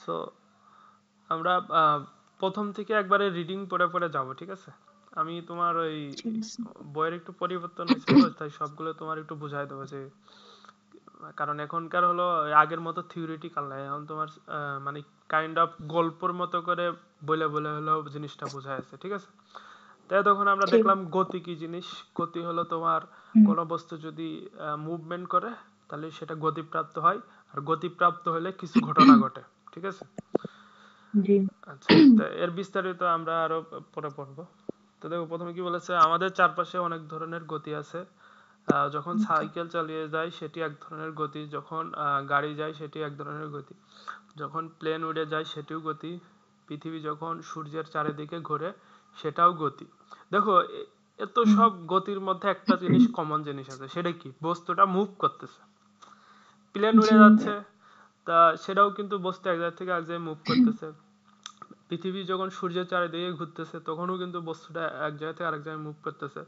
So আমরা প্রথম থেকে একবারে রিডিং পড়ে পড়ে যাব, ঠিক আছে? আমি তোমার ওই ঠিক আছে। বইয়ের একটু পরিবর্তন হয়েছে তো, তাই সবগুলো তোমার একটু বুঝাই দেবো যে, কারণ এখনকার হলো আগের মতো থিওরিটিক্যাল নাই, এখন তোমার মানে কাইন্ড অফ গল্পর মতো করে বলে বলে হলো জিনিসটা বোঝায় আছে, ঠিক আছে? তাই তখন আমরা ঠিক দেখলাম আছে। গতি কি জিনিস। গতি হলো তোমার হুম, কোনো বস্তু যদি মুভমেন্ট করে তাহলে সেটা গতিপ্রাপ্ত হয়, আর গতিপ্রাপ্ত হলে কিছু ঘটনা ঘটে, ঠিক আছে? জি। আচ্ছা, তো এর বিস্তারিত আমরা আরো পরে পড়বো। তো দেখো, প্রথমে কি বলেছে, আমাদের চারপাশে অনেক ধরনের গতি আছে। যখন সাইকেল চালিয়ে যায় সেটি এক ধরনের গতি, যখন গাড়ি যায় সেটি এক ধরনের গতি, যখন প্লেন উড়ে যায় সেটিও গতি, পৃথিবী যখন সূর্যের চারিদিকে ঘোরে সেটাও গতি। দেখো, এত হুম, সব গতির মধ্যে একটা জিনিস কমন জিনিস আছে, সেটা কি? বস্তুটা মুভ করতেছে। প্লেন উড়ে জি। যাচ্ছে, তা সেটাও কিন্তু বস্তু এক জায়গা থেকে এক জায়গায় মুভ করতেছে। পৃথিবী যখন সূর্যের চারিদিকে ঘুরতেছে তখনও কিন্তু বস্তুটা এক জায়গা থেকে আরেক জায়গায় মুভ করতেছে।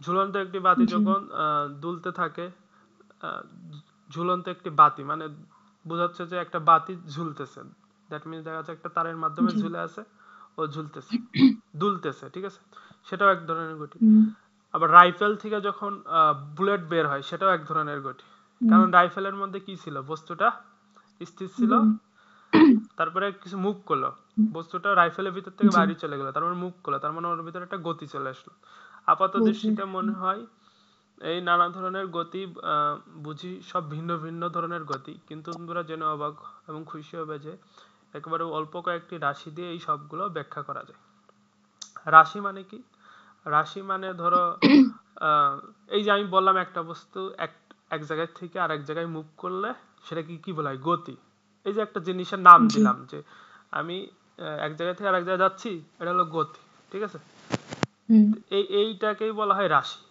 ঝুলন্ত একটি বাতি জি। যখন দুলতে থাকে, আহ, ঝুলন্ত একটি বাতি মানে বোঝাচ্ছে যে একটা বাতি ঝুলতেছে। দ্যাট মিনস দেখা যাচ্ছে একটা তারের মাধ্যমে জি। ঝুলে আছে, ও ঝুলতেছে, দুলতেছে, ঠিক আছে? সেটাও এক ধরনের গতি। হুম, আবার রাইফেল থেকে যখন বুলেট বের হয় সেটাও এক ধরনের গতি। হুম, কারণ রাইফেলের মধ্যে কি ছিল? বস্তুটা স্থির ছিল, জি। তারপরে কিছু মুভ করলো, বস্তুটা রাইফেলের ভিতর থেকে জি। বাইরে চলে গেলো, তার মানে মুভ করলো, তার মানে ওর ভিতরে একটা গতি চলে আসলো। আপাত বুঝি। দৃষ্টিতে মনে হয় এই নানা ধরনের গতি বুঝি সব ভিন্ন ভিন্ন ধরনের গতি, কিন্তু তোমরা জেনে অবাক এবং খুশি হবে যে একেবারে অল্প কয়েকটি রাশি দিয়ে এই সবগুলো ব্যাখ্যা করা যায়। রাশি মানে কি? রাশি মানে ধরো, আহ, এই যে আমি বললাম একটা বস্তু এক এক জায়গায় থেকে আরেক জায়গায় মুভ করলে সেটাকে কি বলা হয়? গতি। এই যে একটা জিনিসের নাম জি। দিলাম যে আমি এক জায়গা থেকে আরেক জায়গায় যাচ্ছি, এটা হলো গতি, ঠিক আছে? হুম, এইটাকেই বলা হয় রাশি,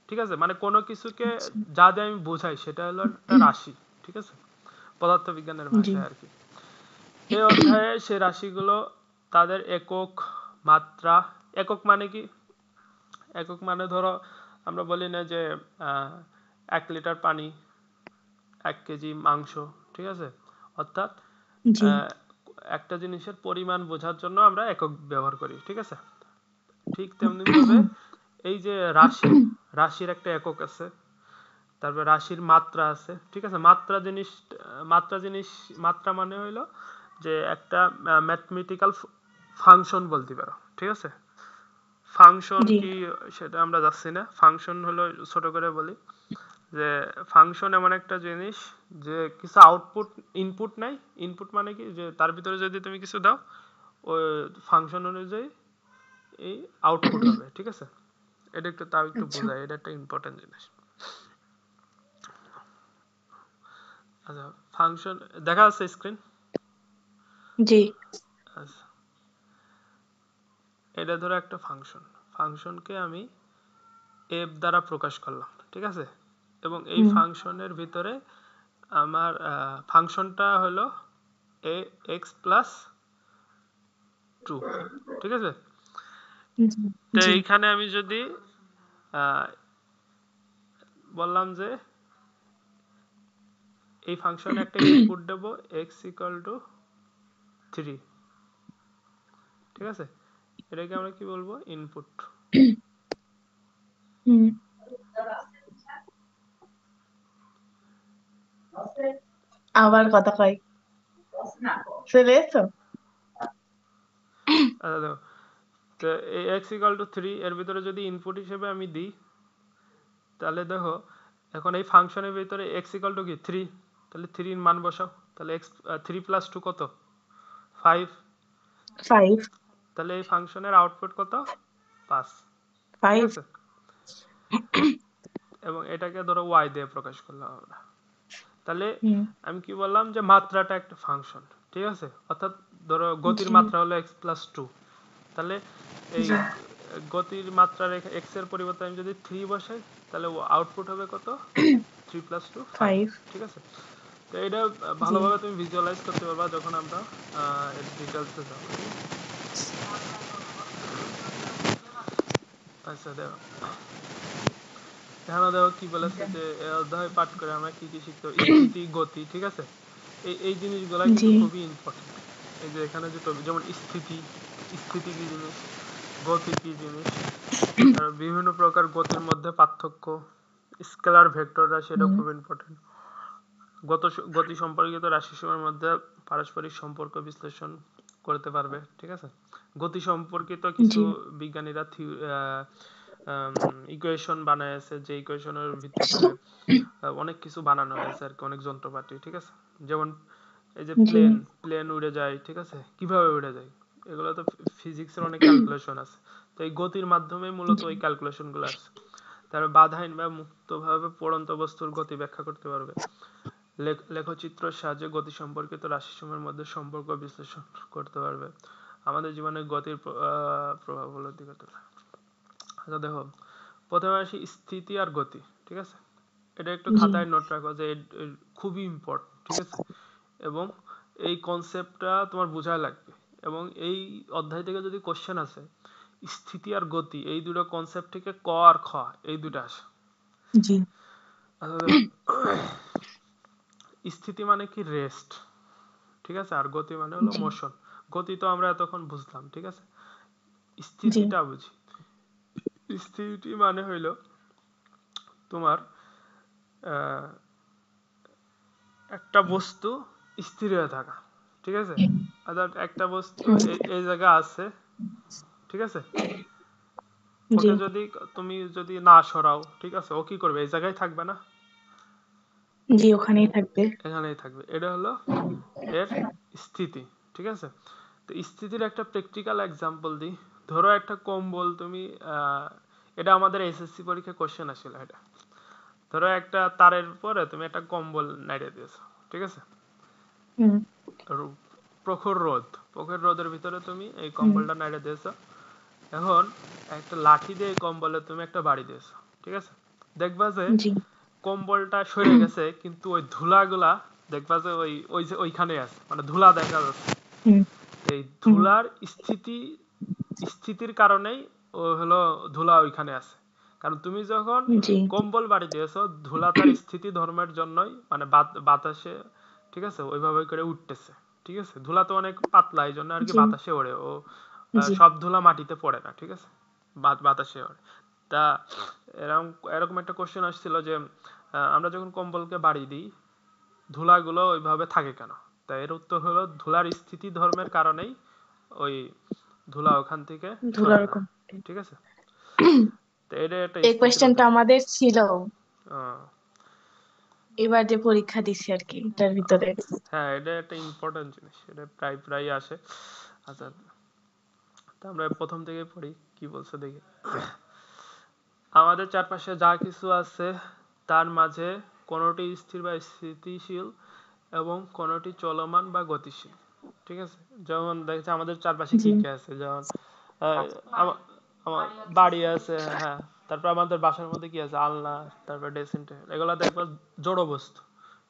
ঠিক আছে? মানে কোনো কিছুকে আচ্ছা। যা দিয়ে আমি বোঝাই সেটা হলো একটা রাশি, ঠিক আছে? পদার্থবিজ্ঞানের জি। ভাষায় আর কি। এই অধ্যায়ে সে রাশিগুলো তাদের একক, মাত্রা। একক মানে কি? একক মানে ধরো আমরা বলি না যে 1 লিটার পানি, 1 কেজি মাংস, ঠিক আছে? অর্থাৎ জি। আহ, একটা জিনিসের পরিমাণ বোঝার জন্য আমরা একক ব্যবহার করি, ঠিক আছে? ঠিক তেমনি ভাবে এই যে রাশি, রাশির একটা একক আছে, তারপর রাশির মাত্রা আছে, ঠিক আছে? মাত্রা জিনিস, মাত্রা মানে হইলো যে একটা ম্যাথমেটিক্যাল ফাংশন বলতে পারো, ঠিক আছে? ফাংশন জি। কি সেটা আমরা যাচ্ছি না। ফাংশন হলো, ছোট করে বলি যে ফাংশন এমন একটা জিনিস যে কিছু আউটপুট, ইনপুট নাই। ইনপুট মানে কি, যে তার ভিতরে যদি তুমি কিছু দাও ওই ফাংশন অনুযায়ী এই আউটপুট হবে, ঠিক আছে? এটা একটু তাও একটু আচ্ছা। বোঝায়, এটা একটা ইম্পর্টেন্ট জিনিস। আচ্ছা, ফাংশন দেখা যাচ্ছে স্ক্রিন? জি। আচ্ছা, এটা ধরো একটা ফাংশন। ফাংশনকে আমি এফ দ্বারা প্রকাশ করলাম, ঠিক আছে? এবং এই হুম, ফাংশনের ভিতরে আমার ফাংশনটা হলো এ এক্স প্লাস 2, ঠিক আছে? জি। তো জি। এইখানে আমি যদি আহ, বললাম যে এই ফাংশনে একটা ইনপুট দেব এক্স ইকুয়াল টু 3, ঠিক আছে? এটাকে আমরা কি বলবো? ইনপুট। হুম, আবার কথা কয় চলে এসো। আচ্ছা দেখো, তো এই এক্স ইকুয়াল টু 3 এর ভিতরে যদি ইনপুট হিসেবে আমি দিই, তাহলে দেখো এখন এই ফাংশনের ভিতরে এক্স ইকুয়াল টু কি 3, তাহলে 3 এর মান বসাও। তাহলে এক্স 3 প্লাস 2 কত? 5। 5। তাহলে এই ফাংশনের আউটপুট কত? 5, ঠিক 5। আছে? এবং এটাকে ধরো ওয়াই দিয়ে প্রকাশ করলাম আমরা। তাহলে হুম, আমি কি বললাম যে মাত্রাটা একটা ফাংশন, ঠিক আছে? অর্থাৎ ধরো গতির জি। মাত্রা হলো এক্স প্লাস 2, তাহলে এই জি। গতির মাত্রার এক্স এর পরিবর্তে আমি যদি 3 বসাই, তাহলে আউটপুট হবে কত? 3 প্লাস 2 5, 5। ঠিক আছে? তো এটা জি। ভালোভাবে তুমি ভিজুয়ালাইজ করতে পারবা যখন আমরা এর ডিটেলসে যাবো, ঠিক আছে? আচ্ছা দেখো, এখানে দেখো কি বলেছে যে এই অধ্যায় পাঠ করে আমরা কি কি শিখতে পারি? স্থিতি, গতি, ঠিক আছে? এই জিনিসগুলা কিন্তু জি খুবই ইম্পর্টেন্ট। এই যে এখানে যে টপিক, যেমন স্থিতি, স্থিতি কি জিনিস, গতি কি জিনিস, আর বিভিন্ন প্রকার গতির মধ্যে পার্থক্য, স্কেলার ভেক্টর রাশি, এটা হুম, খুব ইম্পর্টেন্ট। গতি সম্পর্কিত রাশিসমূহের মধ্যে পারস্পরিক সম্পর্ক বিশ্লেষণ করতে পারবে, ঠিক আছে। গতি সম্পর্কিত কিছু জি বিজ্ঞানীরা ইকুয়েশন বানাইছে, যে ইকুয়েশনের ভিত্তি করে অনেক কিছু বানানো হয়েছে আর কি, অনেক যন্ত্রপাতি, ঠিক আছে। যেমন এই যে জি প্লেন প্লেন উড়ে যায়, ঠিক আছে, কিভাবে উড়ে যায়, এগুলো তো ফিজিক্সের অনেক ক্যালকুলেশন আছে। তো এই গতির মাধ্যমে মূলত জি ওই ক্যালকুলেশন গুলো আসছে। তারপর বাধাহীন বা মুক্তভাবে পড়ন্ত বস্তুর গতি ব্যাখ্যা করতে পারবে। লেখচিত্রের সাহায্যে গতি সম্পর্কিত রাশিসমূহের মধ্যে সম্পর্ক বিশ্লেষণ করতে পারবে। আমাদের জীবনে গতির প্রভাব উপলব্ধি করতে পারবে। আচ্ছা দেখো, প্রথমে আসি স্থিতি আর গতি, ঠিক আছে। এটা একটু জি খাতায় নোট রাখো যে খুবই ইম্পর্টেন্ট, ঠিক আছে। এবং এই কনসেপ্টটা তোমার বোঝা লাগবে। এবং এই অধ্যায় থেকে যদি কোশ্চেন আসে, স্থিতি আর গতি এই দুটো কনসেপ্ট থেকে ক আর খ এই দুটো আসে। জি আচ্ছা দেখো, স্থিতি মানে কি রেস্ট, ঠিক আছে, আর গতি মানে হলো জি মোশন। গতি তো আমরা এতক্ষণ বুঝলাম, ঠিক আছে। জি স্থিতিটা বুঝি। স্থিতি মানে হইলো তোমার আহ, একটা বস্তু স্থির হয়ে থাকা, ঠিক আছে। অর্থাৎ একটা বস্তু হুম, এই জায়গা আছে, ঠিক আছে। জি ওকে যদি তুমি যদি না সরাও, ঠিক আছে, ও কি করবে, এই জায়গায় থাকবে না, জি ওখানেই থাকবে। এখানেই থাকবে। এটা হলো এর স্থিতি, ঠিক আছে। তো স্থিতির একটা প্র্যাকটিক্যাল এক্সাম্পল দিই। ধরো একটা কম্বল তুমি এটা আমাদের এসএসসি পরীক্ষায় কোশ্চেন আসছিল এটা। ধরো একটা তারের উপরে তুমি একটা কম্বল নাইড়ে দিয়েছো, ঠিক আছে। হুম প্রখর রোদ, প্রখর রোদের ভিতরে তুমি এই হুম কম্বলটা নাইড়ে দিয়েছো। এখন একটা লাঠি দিয়ে এই কম্বলে তুমি একটা বাড়ি দিয়েছো, ঠিক আছে। দেখবা যে জি কম্বলটা সরে গেছে, কিন্তু ওই ধুলাগুলা দেখবা যে ওই ওই যে ওইখানে আছে, মানে ধুলা দেখা যাচ্ছে। হুম এই হুম ধুলার স্থিতির কারণেই ও হলো ধুলা ওইখানে আছে। কারণ তুমি যখন জি কম্বল বাড়ি দিয়েছো, ধুলা তার স্থিতি ধর্মের জন্যই, মানে বাতাসে, ঠিক আছে, ওইভাবে করে উঠতেছে, ঠিক আছে। ধুলা তো অনেক পাতলা, এই জন্য আর কি জি বাতাসে ওড়ে ও। জি সব ধুলা মাটিতে পড়ে না, ঠিক আছে, বাতাসে ওড়ে। তা এরকম এরকম একটা কোশ্চেন আসছিল যে আমরা যখন কম্বলকে বাড়ি দিই, ধুলাগুলো ওইভাবে থাকে কেন। তাই এর উত্তর হলো ধুলার স্থিতি ধর্মের কারণেই ওই ধুলা ওখান থেকে সরে ধুলার না, কম। ঠিক আছে। তো এটা একটা এই স্থিতির কোয়েশ্চেনটা উদাহরণ। আমাদের ছিল আহ, এবার যে পরীক্ষা দিছি আর কি এটার ভিতরে। হ্যাঁ, এটা একটা ইম্পর্টেন্ট জিনিস, এটা প্রায় প্রায় আসে। আচ্ছা, তো আমরা প্রথম থেকে পড়ি, কি বলছে দেখি। আমাদের চারপাশে যা কিছু আছে তার মাঝে কোনোটি স্থির বা স্থিতিশীল এবং কোনোটি চলমান বা গতিশীল, ঠিক আছে। যেমন দেখছে আমাদের চারপাশে জি কি কি আছে, যেমন আহ, আমা- আমার বাড়ি আছে, হ্যাঁ। তারপর আমাদের বাসার মধ্যে কি আছে, আলনা, তারপর ড্রেসিং টেবিল, এগুলা দেখবা জড় বস্তু,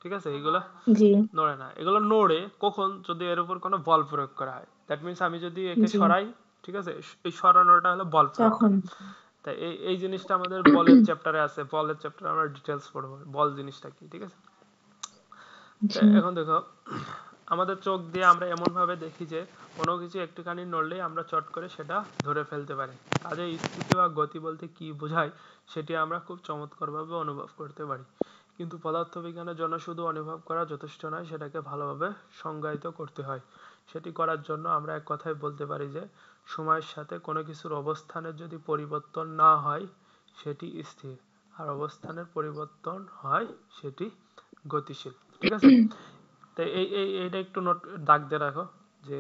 ঠিক আছে। এগুলা জি নড়ে না। এগুলো নড়ে কখন, যদি এর উপর কোনো বল প্রয়োগ করা হয়। দ্যাট মিনস আমি যদি একে জি সরাই, ঠিক আছে, এই সরানোটা হলো বল প্রয়োগ তখন করা। তাই এই এই জিনিসটা আমাদের বলের চ্যাপ্টারে আছে, বলের চ্যাপ্টারে আমরা ডিটেলস পড়বো বল জিনিসটা কি, ঠিক আছে। তা জি এখন দেখো, আমাদের চোখ দিয়ে আমরা এমন ভাবে দেখি যে কোনো কিছু একটুখানি নড়লেই আমরা চট করে সেটা ধরে ফেলতে পারি। কাজে স্থিতি বা গতি বলতে কি বোঝায় সেটি আমরা খুব চমৎকারভাবে অনুভব করতে পারি। কিন্তু পদার্থবিজ্ঞানের জন্য শুধু অনুভব করা যথেষ্ট নয়, সেটাকে ভালোভাবে সংজ্ঞায়িত করতে হয়। সেটি করার জন্য আমরা এক কথায় বলতে পারি যে সময়ের সাথে কোনো কিছুর অবস্থানের যদি পরিবর্তন না হয় সেটি স্থির, আর অবস্থানের পরিবর্তন হয় সেটি গতিশীল, ঠিক আছে। তো এইটা একটু নোট দাগ দিয়ে রাখো যে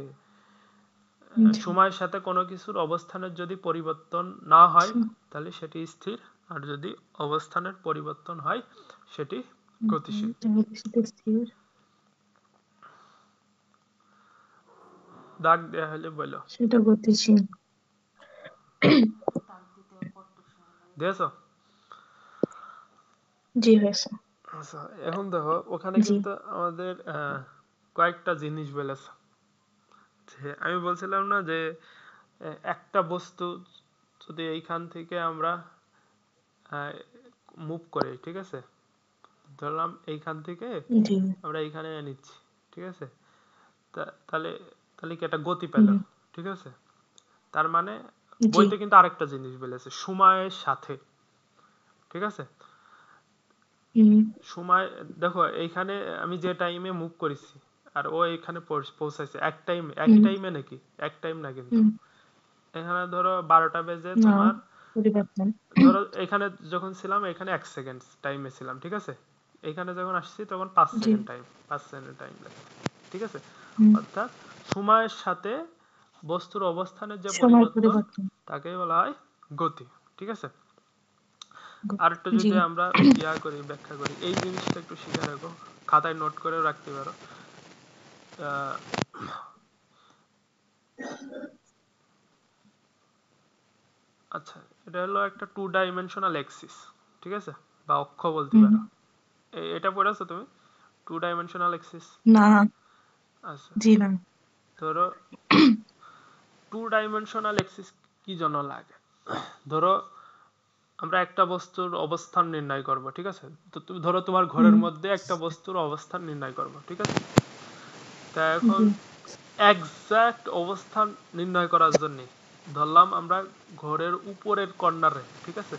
জি সময়ের সাথে কোনো কিছুর অবস্থানের যদি পরিবর্তন না হয় তাহলে সেটি স্থির, আর যদি অবস্থানের পরিবর্তন হয় সেটি গতিশীল। সেটা স্থির। দাগ দেয়া হলে বলো। সেটা গতিশীল। দিয়েছো? জি হয়েছে। আচ্ছা, এখন দেখো ওখানে জি কিন্তু আমাদের কয়েকটা জিনিস বলেছে। যে আমি বলছিলাম না যে একটা বস্তু যদি এইখান থেকে আমরা মুভ করি, ঠিক আছে, ধরলাম এইখান থেকে জি আমরা এইখানে নিচ্ছি, ঠিক আছে? তাহলে তাহলে কি একটা গতি পেল, ঠিক আছে? তার মানে জি বইতে কিন্তু আরেকটা জিনিস বলেছে, সময়ের সাথে, ঠিক আছে? সময় দেখো এইখানে আমি যে টাইমে মুভ করেছি আর ও এখানে পৌঁছাইছে একই টাইমে নাকি? এক টাইম না কিন্তু। এখানে ধরো 12টা বেজে না তোমার, পরিবর্তন ধরো এখানে যখন ছিলাম এখানে 1 সেকেন্ড টাইমে ছিলাম, ঠিক আছে? এখানে যখন আসছি তখন 5 জি সেকেন্ড টাইম, 5 সেকেন্ড টাইম লাগে, ঠিক আছে? হুম অর্থাৎ সময়ের সাথে বস্তুর অবস্থানের যে সময় পরিবর্তন পরিবর্তন তাকে বলা হয় গতি, ঠিক আছে? গো- আর একটু জি যদি আমরা ব্যাখ্যা করি, এই জিনিসটা একটু শিখে রাখো, খাতায় নোট করে রাখতে পারো। আহ, আচ্ছা, এটা হলো একটা 2 ডাইমেনশনাল এক্সিস, ঠিক আছে? বা অক্ষ বলতে হুম পারো। এটা পড়েছো তুমি, 2 ডাইমেনশনাল এক্সিস? না আচ্ছা, জি না ধরো 2 ডাইমেনশনাল এক্সিস কি জন্য লাগে? ধরো আমরা একটা বস্তুর অবস্থান নির্ণয় করব, ঠিক আছে? তো তুমি ধরো তোমার ঘরের হুম মধ্যে একটা বস্তুর অবস্থান নির্ণয় করব, ঠিক আছে? তা এখন জি এক্সাক্ট অবস্থান নির্ণয় করার জন্য ধরলাম আমরা ঘরের উপরের কর্নারে, ঠিক আছে?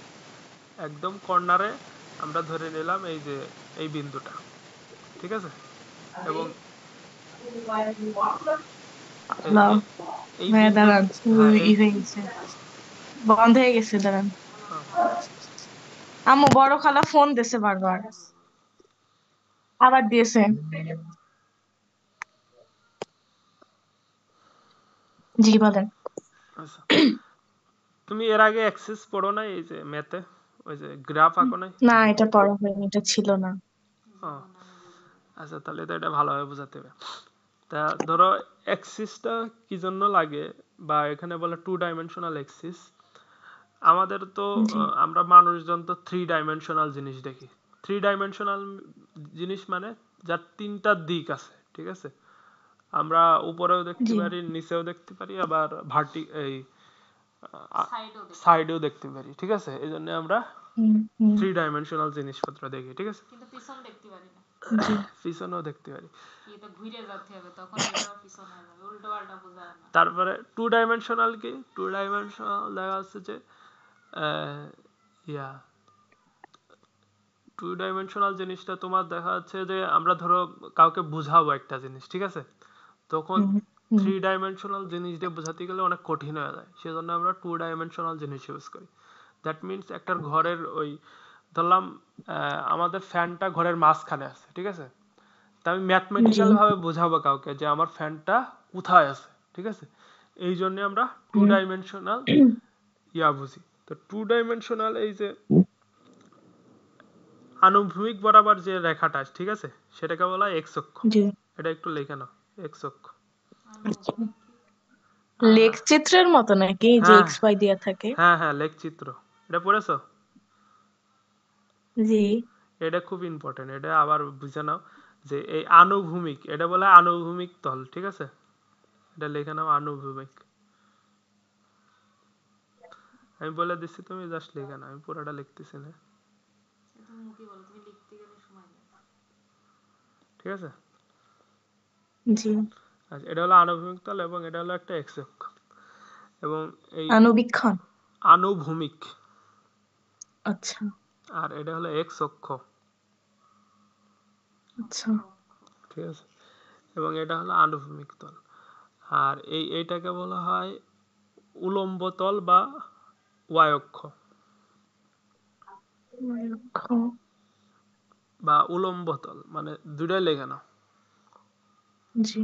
একদম কর্নারে আমরা ধরে নিলাম এই যে এই বিন্দুটা, ঠিক আছে? এবং এ- হ্যালো এ- এই হ্যাঁ বিন্দুর, দাঁড়ান হ্যাঁ এই, হয়ে গেছে বন্ধ হয়ে গেছে দাঁড়ান হ্যাঁ, আম্মু বড় খালা ফোন দিছে বারবার আবার দিয়েছে জি বলেন আচ্ছা, তুমি এর আগে অ্যাক্সিস পড়ো নাই, এই যে ম্যাথে ওই যে গ্রাফ আঁকো নাই? না এটা পড়া হয়নি এটা ছিল না ও আচ্ছা, তাহলে তো এটা ভালোভাবে বোঝাতে হবে। তা ধরো অ্যাক্সিসটা কি জন্য লাগে, বা এখানে বলে 2 ডাইমেনশনাল অ্যাক্সিস। আমাদের তো জি আমরা মানুষজন তো 3 ডাইমেনশনাল জিনিস দেখি। 3 ডাইমেনশনাল জিনিস মানে যার 3টা দিক আছে, ঠিক আছে? আমরা উপরেও দেখতে জি পারি, নিচেও দেখতে পারি, আবার এই সাইডেও দেখতে পারি, ঠিক আছে? এই জন্য আমরা হুম 3 ডাইমেনশনাল জিনিসপত্র দেখি, ঠিক আছে? জি পিছনেও দেখতে পারি। তারপরে 2 ডাইমেনশনাল কি? 2 ডাইমেনশনাল দেখা যাচ্ছে যে আহ, ইয়া 2 ডাইমেনশনাল জিনিসটা তোমার দেখা যাচ্ছে যে আমরা ধরো কাউকে বুঝাবো একটা জিনিস, ঠিক আছে? তখন হুম হুম 3 ডাইমেনশনাল জিনিস দিয়ে বোঝাতে গেলে অনেক কঠিন হয়ে যায়, সেজন্য আমরা 2 ডাইমেনশনাল জিনিস ইউজ করি। দ্যাট মিনস একটা ঘরের ওই ধরলাম আমাদের ফ্যানটা ঘরের মাঝখানে আছে, ঠিক আছে? তা আমি জি ম্যাথমেটিক্যাল ভাবে বোঝাবো কাউকে যে আমার ফ্যানটা কোথায় আছে, ঠিক আছে? এই জন্য আমরা টু হুম ডাইমেনশনাল বুঝি। তো 2 ডাইমেনশনাল এই যে আনুভূমিক বরাবর যে রেখাটা, ঠিক আছে, সেটাকে বলা হয় এক্স অক্ষ। জি এটা একটু লেখে নাও, এক্স অক্ষ। আচ্ছা লেখ আহ, চিত্রের মতো নাকি যে হ্যাঁ এক্স ওয়াই দেয়া থাকে হ্যাঁ হ্যাঁ, লেখ চিত্র, এটা পড়েছো? জি এটা খুব ইম্পর্টেন্ট, এটা আবার বুঝে নাও যে এই আনুভূমিক, এটা বলে আনুভূমিক তল, ঠিক আছে? এটা লেখে নাও আনুভূমিক। আমি বলে দিচ্ছি, তুমি জাস্ট লিখে নাও, আমি পুরোটা লিখতেছি না, ঠিক আছে? জি আচ্ছা, এটা হলো আনুভূমিক তল এবং এটা হলো একটা এক্স অক্ষ। এবং এই আণুবীক্ষণ আনুভূমিক, আচ্ছা আর এটা হলো এক্স অক্ষ, আচ্ছা ঠিক আছে? এবং এটা হলো আনুভূমিক তল। আর এইটাকে বলা হয় উলম্ব তল বা ওয়াই অক্ষ, লক্ষ বা উলম্ব তল, মানে দুটাই লেখে নাও। জি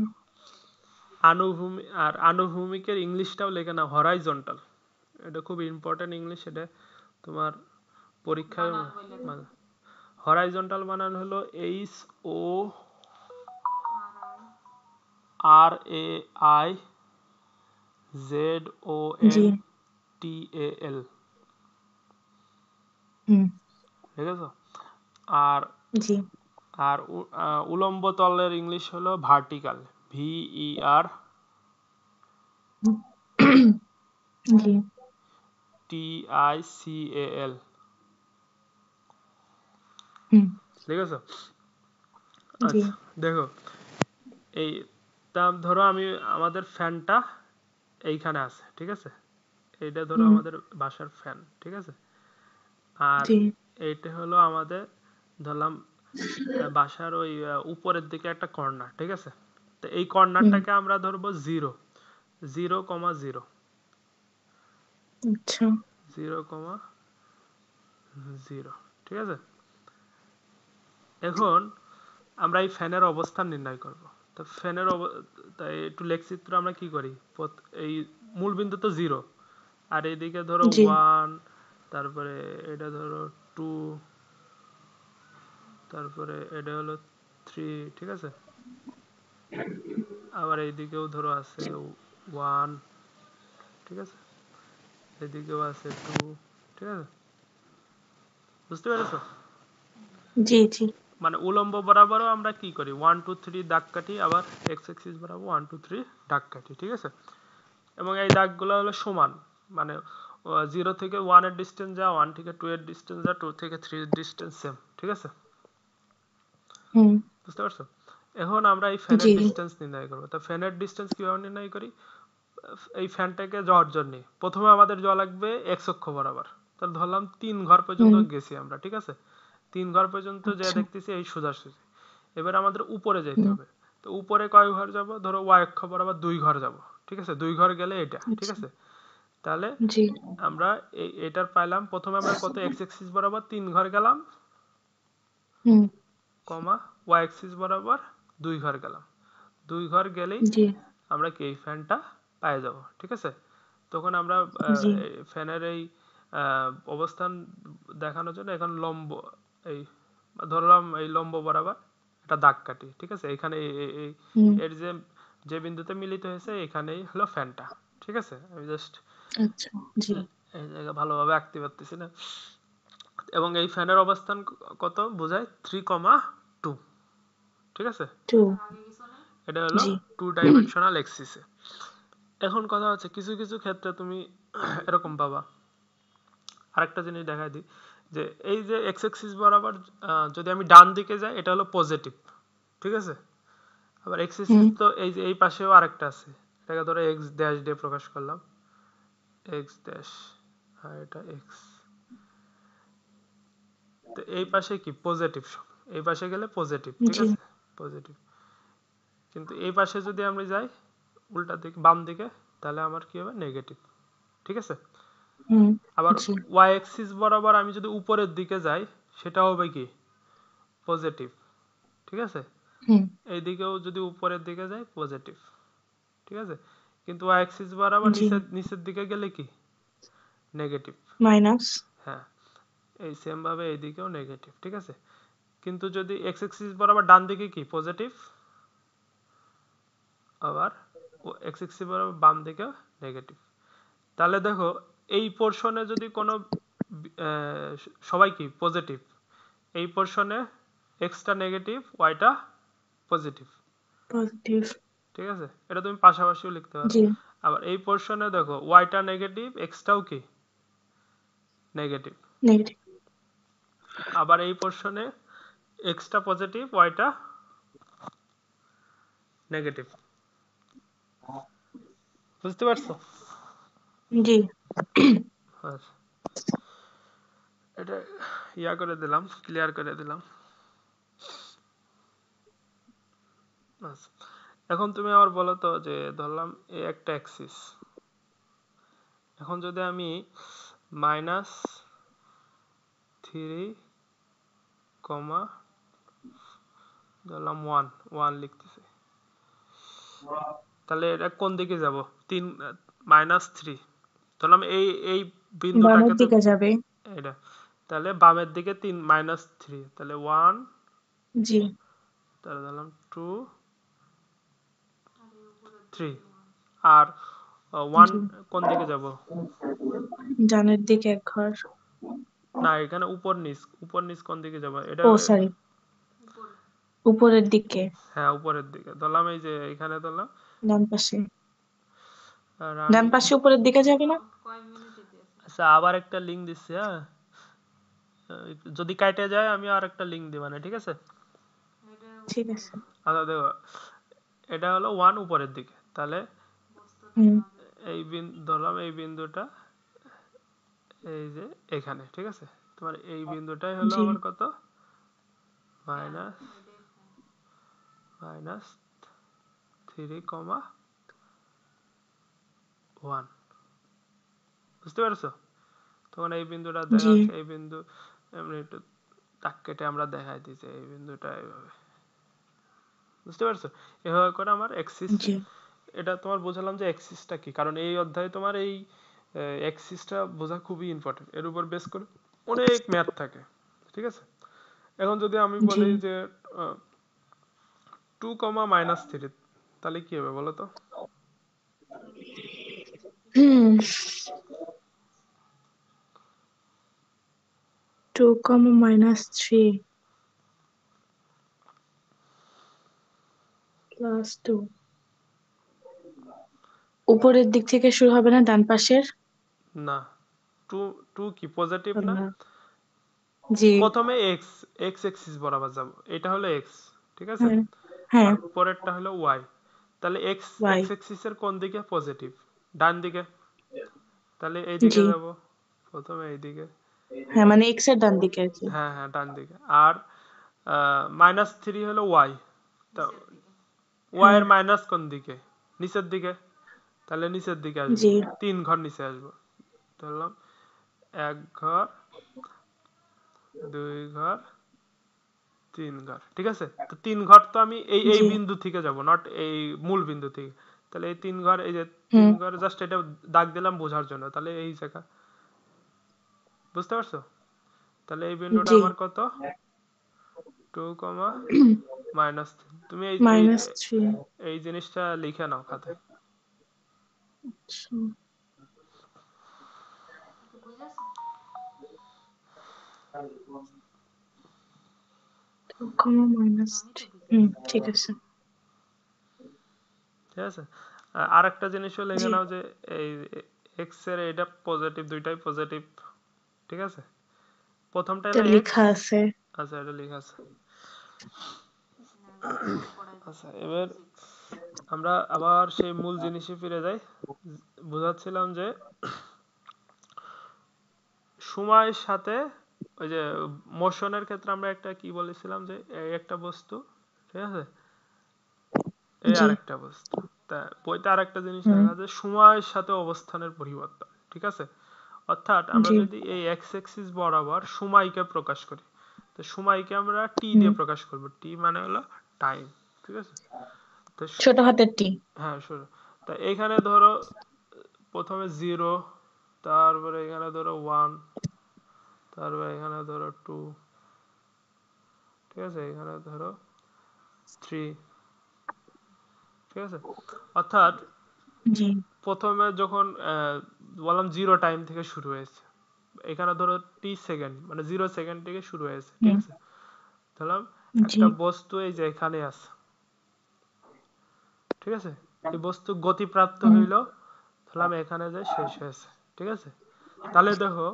আর আনুভূমিকের ইংলিশটাও লেখে নাও হরাইজন্টাল। এটা খুব ইম্পর্টেন্ট ইংলিশ, এটা তোমার পরীক্ষায় মানে হরাইজন্টাল বানান হলো জি HORAIZONTAL, হুম ঠিক আছে? আর জি আর উলম্ব তলের ইংলিশ হলো ভার্টিক্যাল, জি VERTICAL, হুম ঠিক আছে? জি আচ্ছা, দেখো এই ধরো আমি আমাদের ফ্যানটা এইখানে আছে, ঠিক আছে, এইটা ধরো আমাদের বাসার ফ্যান, ঠিক আছে, আর জি এইটা হলো আমাদের ধরলাম বাসার ওই উপরের দিকে একটা কর্নার, ঠিক আছে, তো এই কর্নারটাকে আমরা ধরবো 0, 0,0, আচ্ছা 0,0, ঠিক আছে। এখন আমরা এই ফ্যানের অবস্থান নির্ণয় করব। তো ফ্যানের তাই একটু লেখচিত্র আমরা কি করি, এই মূল বিন্দু তো 0, আর এইদিকে ধরো জি 1, তারপরে এটা ধরো 2, তারপরে এটা হলো 3, ঠিক আছে, আবার এইদিকেও ধরো আছে 1, ঠিক আছে, এদিকেও আছে 2, ঠিক আছে, বুঝতে পেরেছো? জি জি মানে উলম্ব বরাবরও আমরা কি করি, 1 2 3 দাগ কাটি, আবার এক্স অ্যাক্সিস বরাবর 1 2 3 দাগ কাটি, ঠিক আছে, এবং এই দাগগুলো হলো সমান, মানে 0 থেকে 1 এর ডিস্টেন্স যা, 1 থেকে 2 এর ডিস্টেন্স যা, 2 থেকে 3 এর ডিস্টেন্স সেম, ঠিক আছে, হুম বুঝতে পারছো? এখন আমরা এই ফ্যানের জি ডিস্টেন্স নির্ণয় করব। তো ফ্যানের ডিস্টেন্স কিভাবে নির্ণয় করি, এই ফ্যানটাকে যাওয়ার জন্য প্রথমে আমাদের যাওয়া লাগবে এক্স অক্ষ বরাবর। তাহলে ধরলাম 3 ঘর পর্যন্ত হুম গেছি আমরা, ঠিক আছে, 3 ঘর পর্যন্ত যে আচ্ছা দেখতেছি এই সোজাসুজি। এবার আমাদের উপরে যেতে হুম হবে। তো উপরে কয় ঘর যাব, ধরো ওয়াই অক্ষ বরাবর 2 ঘর যাব, ঠিক আছে, 2 ঘর গেলে এটা, ঠিক আচ্ছা আছে, তাহলে জি আমরা এটার পাইলাম, প্রথমে আমরা কত এক্স অ্যাক্সিস বরাবর 3 ঘর গেলাম, হুম কমা ওয়াই অ্যাক্সিস বরাবর 2 ঘর গেলাম, 2 ঘর গেলেই জি আমরা কি এই ফ্যানটা পেয়ে যাব, ঠিক আছে। তখন আমরা জি ফ্যানের এই অবস্থান দেখানোর জন্য এখন লম্ব, এই ধরলাম এই লম্ব বরাবর একটা দাগ কাটি, ঠিক আছে, এখানে হুম এর যে যে বিন্দুতে মিলিত হয়েছে এখানেই হলো ফ্যানটা, ঠিক আছে। আমি জাস্ট আচ্ছা জি এই জায়গা ভালোভাবে আঁকতে পারতেছি না, এবং এই ফ্যানের অবস্থান কত বোঝায়, 3,2, ঠিক আছে, 2 এটা হলো জি 2 ডাইমেনশনাল এক্সিসে। এখন কথা হচ্ছে কিছু কিছু ক্ষেত্রে তুমি এরকম পাবা, আরেকটা জিনিস দেখাই দিই, যে এই যে এক্স অ্যাক্সিস বরাবর যদি আমি ডান দিকে যাই এটা হলো পজিটিভ, ঠিক আছে, আবার এক্স অ্যাক্সিস হুম তো এই যে এই পাশেও আরেকটা আছে, এটাকে ধরো এক্স ড্যাশ দিয়ে প্রকাশ করলাম, এক্স ড্যাশ, আর এটা এক্স, তো এই পাশে কি পজিটিভ, সব এই পাশে গেলে পজিটিভ, ঠিক জি আছে, পজিটিভ, কিন্তু এই পাশে যদি আমরা যাই উল্টা দিকে বাম দিকে, তাহলে আমার কি হবে, নেগেটিভ, ঠিক আছে। হুম আবার জি ওয়াই অ্যাক্সিস বরাবর আমি যদি উপরের দিকে যাই সেটা হবে কি, পজিটিভ, ঠিক আছে, হুম এইদিকেও যদি উপরের দিকে যাই পজিটিভ, ঠিক আছে, কিন্তু ওয়াই অ্যাক্সিস বরাবর জি নিচের নিচের দিকে গেলে কি, নেগেটিভ, মাইনাস হ্যাঁ, এই সেম ভাবে এইদিকেও নেগেটিভ, ঠিক আছে, কিন্তু যদি এক্স অ্যাক্সিস বরাবর ডান দিকে কি পজিটিভ, আবার এক্স অ্যাক্সিস বরাবর বাম দিকে নেগেটিভ, তাহলে দেখো এই পোর্শনে যদি কোনো সবাই কি পজিটিভ, এই পোর্শনে এক্সটা নেগেটিভ ওয়াইটা পজিটিভ, পজিটিভ ঠিক আছে, এটা তুমি পাশাপাশিও লিখতে পারো। জি আবার এই পোর্শনে দেখো ওয়াইটা নেগেটিভ এক্সটাও কি নেগেটিভ, নেগেটিভ আবার এই পোর্শনে এক্সটা পজিটিভ ওয়াইটা নেগেটিভ, বুঝতে পারছো? জি আচ্ছা, এটা ইয়া করে দিলাম, ক্লিয়ার করে দিলাম। আচ্ছা, এখন তুমি আমার বলো তো, যে ধরলাম এই একটা অ্যাক্সিস, এখন যদি আমি -3, ধরলাম 1 লিখতেছি, তাহলে এটা কোন দিকে যাব, 3 -3, ধরলাম এই এই বিন্দুটাকে বামের তো দিকে যাবে এটা, তাহলে বামের দিকে 3 -3, তাহলে 1, জি তাহলে ধরলাম 2 3, আর 1 জি কোন দিকে যাব, ডানের দিকে এক ঘর না এখানে উপর নিচ কোন দিকে যাব এটা, ও সরি উপরের দিকে হ্যাঁ উপরের দিকে ধরলাম, এই যে এখানে ধরলাম ডান পাশে ডান রানী। পাশে উপরের দিকে যাবে না আচ্ছা, আবার একটা লিঙ্ক দিচ্ছি, হ্যাঁ, যদি কাটে যায় আমি আর একটা লিঙ্ক দিব না, ঠিক আছে। ঠিক আছে আচ্ছা দেখো, এটা হলো 1 উপরের দিকে, তাহলে হুম এই ধরলাম এই বিন্দুটা এই যে এখানে, ঠিক আছে? তোমার এই বিন্দুটাই হলো জি আমার কত, মাইনাস মাইনাস 3,1, বুঝতে পারছো? তখন এই বিন্দুটা দেখা জি যাচ্ছে, এই বিন্দু এমনি একটু দাগ কেটে আমরা দেখাই দিচ্ছি এই বিন্দুটা এইভাবে, বুঝতে পারছো? এভাবে করে আমার এক্সিস, জি এটা তোমার বোঝালাম যে এক্সিসটা কি, কারণ এই অধ্যায়ে তোমার এই এক্সিসটা বোঝা খুবই ইম্পর্টেন্ট, এর উপর বেস করে অনেক ম্যাথ থাকে, ঠিক আছে? এখন যদি আমি জি বলি যে 2,-3, তাহলে কি হবে বলো তো? হুম 2, -3 +2 উপরের দিক থেকে শুরু হবে না, ডান পাশের? না, টু টু কি পজিটিভ না? আল্লাহ। জি প্রথমে এক্স, এক্স এক্সিস বরাবর যাব, এটা হলো এক্স, ঠিক আছে? হ্যাঁ হ্যাঁ আর পরেরটা হলো ওয়াই, তাহলে এক্স ওয়াই এক্স এক্সিসের কোন দিকে পজিটিভ? ডান দিকে, তাহলে এই জি দিকে যাব, প্রথমে এই দিকে, হ্যাঁ মানে এক্স এর ডান দিকে আর কি। হ্যাঁ হ্যাঁ ডান দিকে। আর -3 হলো ওয়াই, তো ওয়াই হ্যাঁ এর মাইনাস কোন দিকে? নিচের দিকে, তাহলে নিচের দিকে আসবো, জি 3 ঘর নিচে আসবো, ধরলাম 1 ঘর, 2 ঘর, 3 ঘর, ঠিক আছে? তো 3 ঘর তো আমি এই এই জি বিন্দু থেকে যাব, নট এই মূল বিন্দু থেকে, তাহলে এই 3 ঘর, এই যে তিন হুম ঘর জাস্ট এটা দাগ দিলাম বোঝার জন্য, তাহলে এই জায়গা, বুঝতে পারছো? তাহলে এই বিন্দুটা জি আমার কত, 2, -3, তুমি এই এই -3 এই জিনিসটা লিখে নাও খাতায়। আচ্ছা 2, ঠিক আছে ঠিক আছে? আর একটা জিনিসও লিখে জি নাও যে এই এক্স এর এটা পজিটিভ, দুইটাই পজিটিভ, ঠিক আছে? প্রথমটা এটা হলো এক্স, লেখা আছে। আচ্ছা এটা লেখা আছে। আচ্ছা এবার আমরা আবার সেই মূল জিনিসে ফিরে যাই, বোঝাচ্ছিলাম যে সময়ের সাথে ওই যে মোশনের ক্ষেত্রে আমরা একটা কি বলেছিলাম যে এই একটা বস্তু, ঠিক আছে, এই জি আরেকটা বস্তু, তা বইতে আরেকটা জিনিস হুম লেখা আছে সময়ের সাথে অবস্থানের পরিবর্তন, ঠিক আছে? অর্থাৎ আমরা জি যদি এই এক্স এক্সিস বরাবর সময়কে প্রকাশ করি, তো সময়কে আমরা টি হুম দিয়ে প্রকাশ করব, টি মানে হলো টাইম, ঠিক আছে? তো ছোট হাতের টি। হ্যাঁ শুরু, তা এখানে ধরো প্রথমে 0, তারপরে এখানে ধরো 1, তারপরে এখানে ধরো 2, ঠিক আছে, এখানে ধরো 3, ঠিক আছে? অর্থাৎ জি প্রথমে যখন বললাম 0 টাইম থেকে শুরু হয়েছে, এখানে ধরো টি সেকেন্ড মানে 0 সেকেন্ড থেকে শুরু হয়েছে, ঠিক হুম আছে? ধরলাম জি একটা বস্তু এই যে এখানে আছে, ঠিক আছে? এই বস্তু গতিপ্রাপ্ত হুম হইল, ধরলাম এখানে যে শেষ হয়েছে, ঠিক আছে? তাহলে দেখো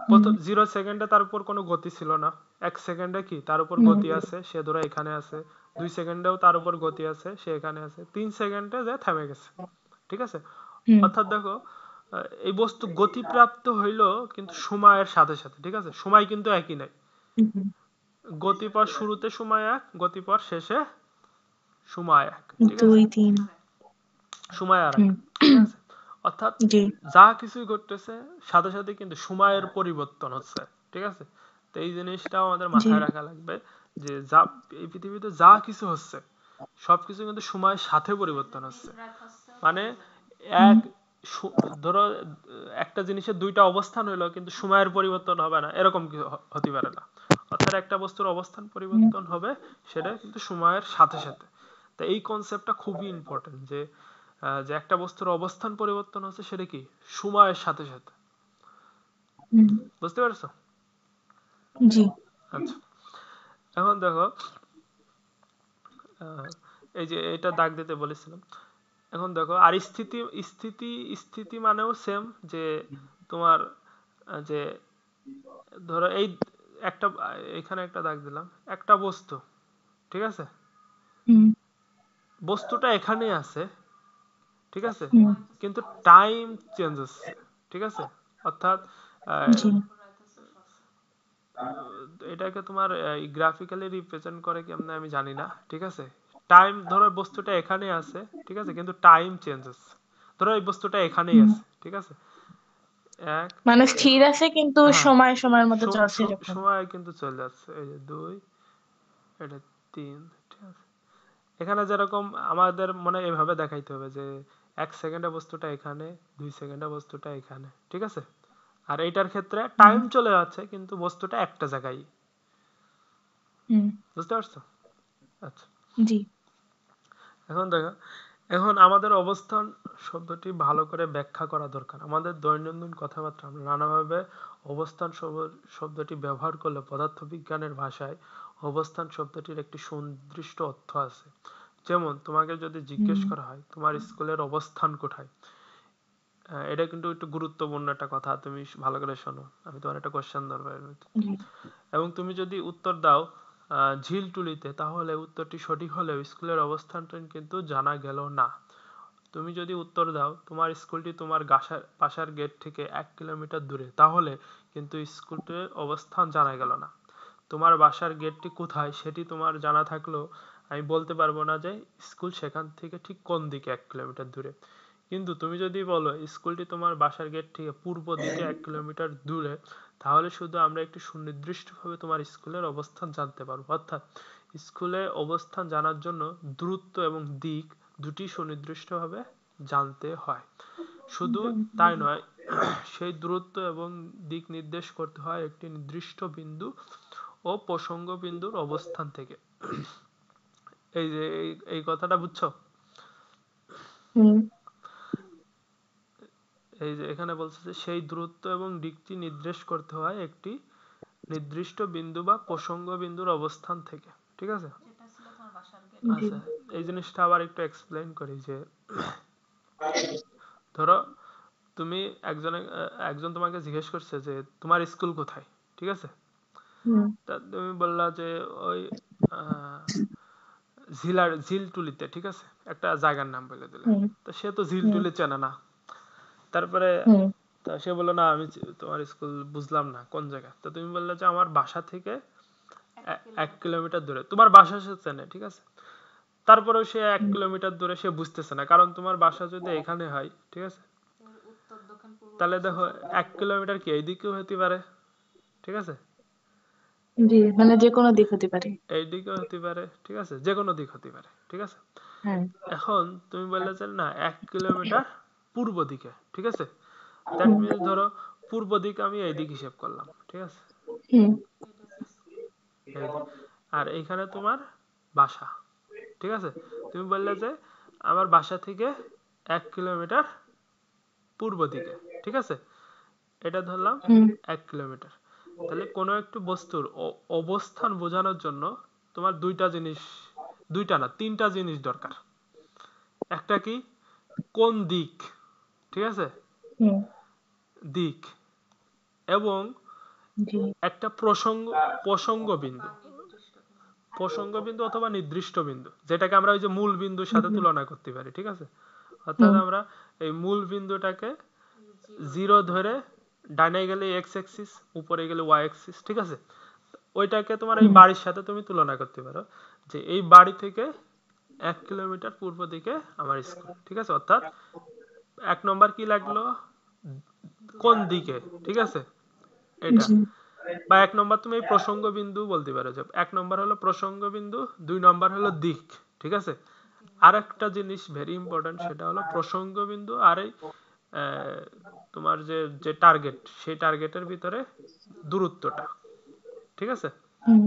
হুম 0 সেকেন্ডে তার উপর কোনো গতি ছিল না, 1 সেকেন্ডে কি তার উপর হুম গতি আছে, সে ধরো এখানে আছে, 2 সেকেন্ডেও তার উপর গতি আছে, সে এখানে আছে, 3 সেকেন্ডে যে থেমে গেছে, ঠিক আছে? হুম অর্থাৎ দেখো এই বস্তু গতিপ্রাপ্ত হইল কিন্তু সময়ের সাথে সাথে, ঠিক আছে? সময় কিন্তু একই নাই, হুম গতিপথ শুরুতে সময় এক, গতিপথ শেষে সময় এক, ঠিক আছে? 2, 3 সময় আর এক, হুম ঠিক আছে? অর্থাৎ জি যা কিছুই ঘটতেছে সাথে সাথে কিন্তু সময়ের পরিবর্তন হচ্ছে, ঠিক আছে? তো এই জিনিসটাও আমাদের জি মাথায় রাখা লাগবে যে যা এই পৃথিবীতে যা কিছু হচ্ছে সবকিছু কিন্তু সময়ের সাথে পরিবর্তন হচ্ছে, মানে হুম এক ধরো একটা জিনিসের দুইটা অবস্থান হইলো কিন্তু সময়ের পরিবর্তন হবে না, এরকম কি হতে পারে না। অর্থাৎ একটা বস্তুর অবস্থান হুম পরিবর্তন হবে, সেটা কিন্তু সময়ের সাথে সাথে। তো এই কনসেপ্টটা খুবই ইম্পর্টেন্ট যে যে একটা বস্তুর অবস্থান পরিবর্তন হচ্ছে সেটা কি সময়ের সাথে সাথে, হুম বুঝতে পারছো? জি আচ্ছা এখন দেখো আহ, এই যে এটা দাগ দিতে বলেছিলাম, এখন দেখো আর স্থিতি, স্থিতি স্থিতি মানেও সেম, যে তোমার যে ধরো এই একটা, এখানে একটা দাগ দিলাম, একটা বস্তু, ঠিক আছে, হুম বস্তুটা এখানেই আছে, ঠিক আছে, হুম কিন্তু টাইম চেঞ্জ হচ্ছে, ঠিক আছে। অর্থাৎ জি এটাকে তোমার গ্রাফিক্যালি রিপ্রেজেন্ট করে কেমনে আমি জানি না, ঠিক আছে। টাইম ধরো বস্তুটা এখানে আছে, ঠিক আছে, কিন্তু টাইম চেঞ্জ হচ্ছে। ধরো এই বস্তুটা এখানেই হুম আছে, ঠিক আছে, এক, মানে স্থির আছে কিন্তু হ্যাঁ, সময় সময়ের মতো চলছে এরকম। সময় কিন্তু চলে যাচ্ছে, এই যে দুই, এটা তিন, ঠিক আছে। এখানে যেরকম আমাদের মনে এভাবে দেখাইতে হবে যে 1 সেকেন্ডে বস্তুটা এখানে, 2 সেকেন্ডে বস্তুটা এখানে, ঠিক আছে। আর এইটার ক্ষেত্রে হুম টাইম চলে যাচ্ছে কিন্তু বস্তুটা একটা জায়গায়, হুম বুঝতে পারছো? আচ্ছা, জি এখন দেখো, এখন আমাদের অবস্থান শব্দটি ভালো করে ব্যাখ্যা করা দরকার। আমাদের দৈনন্দিন কথাবার্তা আমরা নানাভাবে অবস্থান শব্দটি ব্যবহার করলে পদার্থবিজ্ঞানের ভাষায় অবস্থান শব্দটির একটি সুনির্দিষ্ট অর্থ আছে। যেমন তোমাকে যদি জিজ্ঞেস হুম করা হয় তোমার স্কুলের অবস্থান কোথায়, এটা কিন্তু একটু গুরুত্বপূর্ণ একটা কথা, তুমি ভালো করে শোনো, আমি তোমার একটা কোশ্চেন ধরবো এর ভিতর। জি এবং তুমি যদি উত্তর দাও ঝিলটুলিতে, তাহলে উত্তরটি সঠিক হলেও স্কুলের অবস্থানটা কিন্তু জানা গেল না। তুমি যদি উত্তর দাও তোমার স্কুলটি তোমার বাসার গেট থেকে 1 কিলোমিটার দূরে, তাহলে কিন্তু স্কুলটির অবস্থান জানা গেল না। তোমার বাসার গেটটি কোথায় সেটি তোমার জানা থাকলেও আমি বলতে পারবো না যে স্কুল সেখান থেকে ঠিক কোন দিকে 1 কিলোমিটার দূরে। কিন্তু তুমি যদি বলো স্কুলটি তোমার বাসার গেট থেকে পূর্ব দিকে 1 কিলোমিটার দূরে, তাহলে শুধু আমরা একটি সুনির্দিষ্টভাবে তোমার স্কুলের অবস্থান জানতে পারবো। অর্থাৎ স্কুলে অবস্থান জানার জন্য দূরত্ব এবং দিক দুটি সুনির্দিষ্টভাবে জানতে হয়। শুধু তাই নয়, সেই দূরত্ব এবং দিক নির্দেশ করতে হয় একটি নির্দিষ্ট বিন্দু ও প্রসঙ্গ বিন্দুর অবস্থান থেকে। এই যে এই কথাটা বুঝছো? হুম এই যে এখানে বলছে যে সেই দূরত্ব এবং দিকটি নির্দেশ করতে হয় একটি নির্দিষ্ট বিন্দু বা প্রসঙ্গ বিন্দুর অবস্থান থেকে, ঠিক আছে। জি আচ্ছা, এই জিনিসটা আবার একটু এক্সপ্লেইন করি যে ধরো তুমি একজন তোমাকে জিজ্ঞেস করছে যে তোমার স্কুল কোথায়, ঠিক আছে। হুম তা তুমি বললা যে ওই আহ, ঝিলটুলিতে, ঠিক আছে, একটা জায়গার নাম বলে দিলে। হুম তো সে তো হুম ঝিলটুলি চেনে না। তারপরে হুম তা সে বললো না আমি তোমার স্কুল বুঝলাম না কোন জায়গা। তো তুমি বললে যে আমার বাসা থেকে 1 কিলোমিটার দূরে। তোমার বাসা সে চেনে, ঠিক আছে। তারপরেও সে এক হুম কিলোমিটার দূরে সে বুঝতেছে না, কারণ তোমার বাসা যদি এখানে হয়, ঠিক আছে, তাহলে দেখো 1 কিলোমিটার কি এইদিকেও হতে পারে, ঠিক আছে, জি মানে যে কোনো দিক হতে পারে। এইদিকেও হতে পারে, ঠিক আছে, যে কোনো দিক হতে পারে, ঠিক আছে। হ্যাঁ এখন তুমি বললে যে না 1 কিলোমিটার পূর্ব দিকে, ঠিক আছে। দ্যাট হুম মিনস ধরো পূর্ব দিক আমি এই দিক হিসেব করলাম, ঠিক আছে, হুম এই দিক। আর এইখানে তোমার বাসা, ঠিক আছে। তুমি বললে যে আমার বাসা থেকে 1 কিলোমিটার পূর্ব দিকে, ঠিক আছে, এটা ধরলাম হুম 1 কিলোমিটার। তাহলে কোনো একটি বস্তুর অবস্থান বোঝানোর জন্য তোমার দুইটা না তিনটা জিনিস দরকার। একটা কি, কোন দিক, ঠিক আছে, হুম দিক, এবং জি একটা প্রসঙ্গ বিন্দু, প্রসঙ্গ বিন্দু অথবা নির্দিষ্ট বিন্দু, যেটাকে আমরা ওই যে মূল বিন্দুর সাথে হুম তুলনা করতে পারি, ঠিক আছে। অর্থাৎ হুম আমরা এই মূল বিন্দুটাকে জিরো ধরে ডানে গেলে এক্স অ্যাক্সিস, উপরে গেলে ওয়াই অ্যাক্সিস, ঠিক আছে। ওইটাকে তোমার এই হুম বাড়ির সাথে তুমি তুলনা করতে পারো যে এই বাড়ি থেকে 1 কিলোমিটার পূর্ব দিকে আমার স্কুল, ঠিক আছে। অর্থাৎ 1 নম্বর কি লাগলো, কোন দিকে, ঠিক আছে, এটা। জি বা 1 নম্বর তুমি এই প্রসঙ্গ বিন্দু বলতে পারো যে 1 নম্বর হলো প্রসঙ্গ বিন্দু, 2 নম্বর হলো দিক, ঠিক আছে। আর একটা জিনিস ভেরি ইম্পর্টেন্ট, সেটা হলো প্রসঙ্গ বিন্দু আর এই তোমার যে যে টার্গেট, সেই টার্গেটের ভিতরে দূরত্বটা, ঠিক আছে। হুম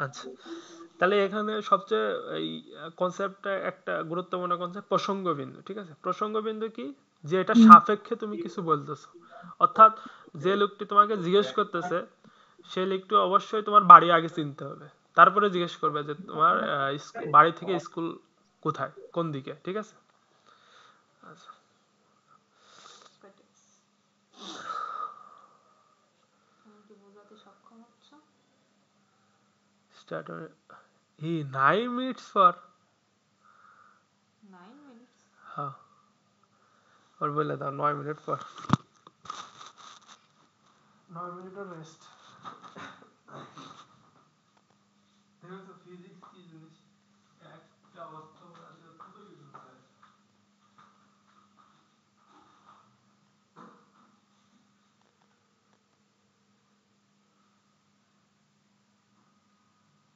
আচ্ছা, তাহলে এখানে সবচেয়ে এই কনসেপ্টটা একটা গুরুত্বপূর্ণ কনসেপ্ট প্রসঙ্গ বিন্দু, ঠিক আছে। প্রসঙ্গ বিন্দু কি, যে এটা হুম সাপেক্ষে তুমি কিছু বলতেছো। অর্থাৎ যে লোকটি তোমাকে জিজ্ঞেস করতেছে সেই লোকটি অবশ্যই তোমার বাড়ি আগে চিনতে হবে, তারপরে জিজ্ঞেস করবে যে তোমার বাড়ি থেকে স্কুল কোথায়, কোন দিকে, ঠিক আছে। আচ্ছা, start he 9 minutes for হ্যাঁ, ওর বলে দাও 9 মিনিট পর। 9 মিনিটের রেস্ট। দেখো তো ফিজিক্স কি জিনিস, একটা অস্ত্র আছে কত কিছু হয়।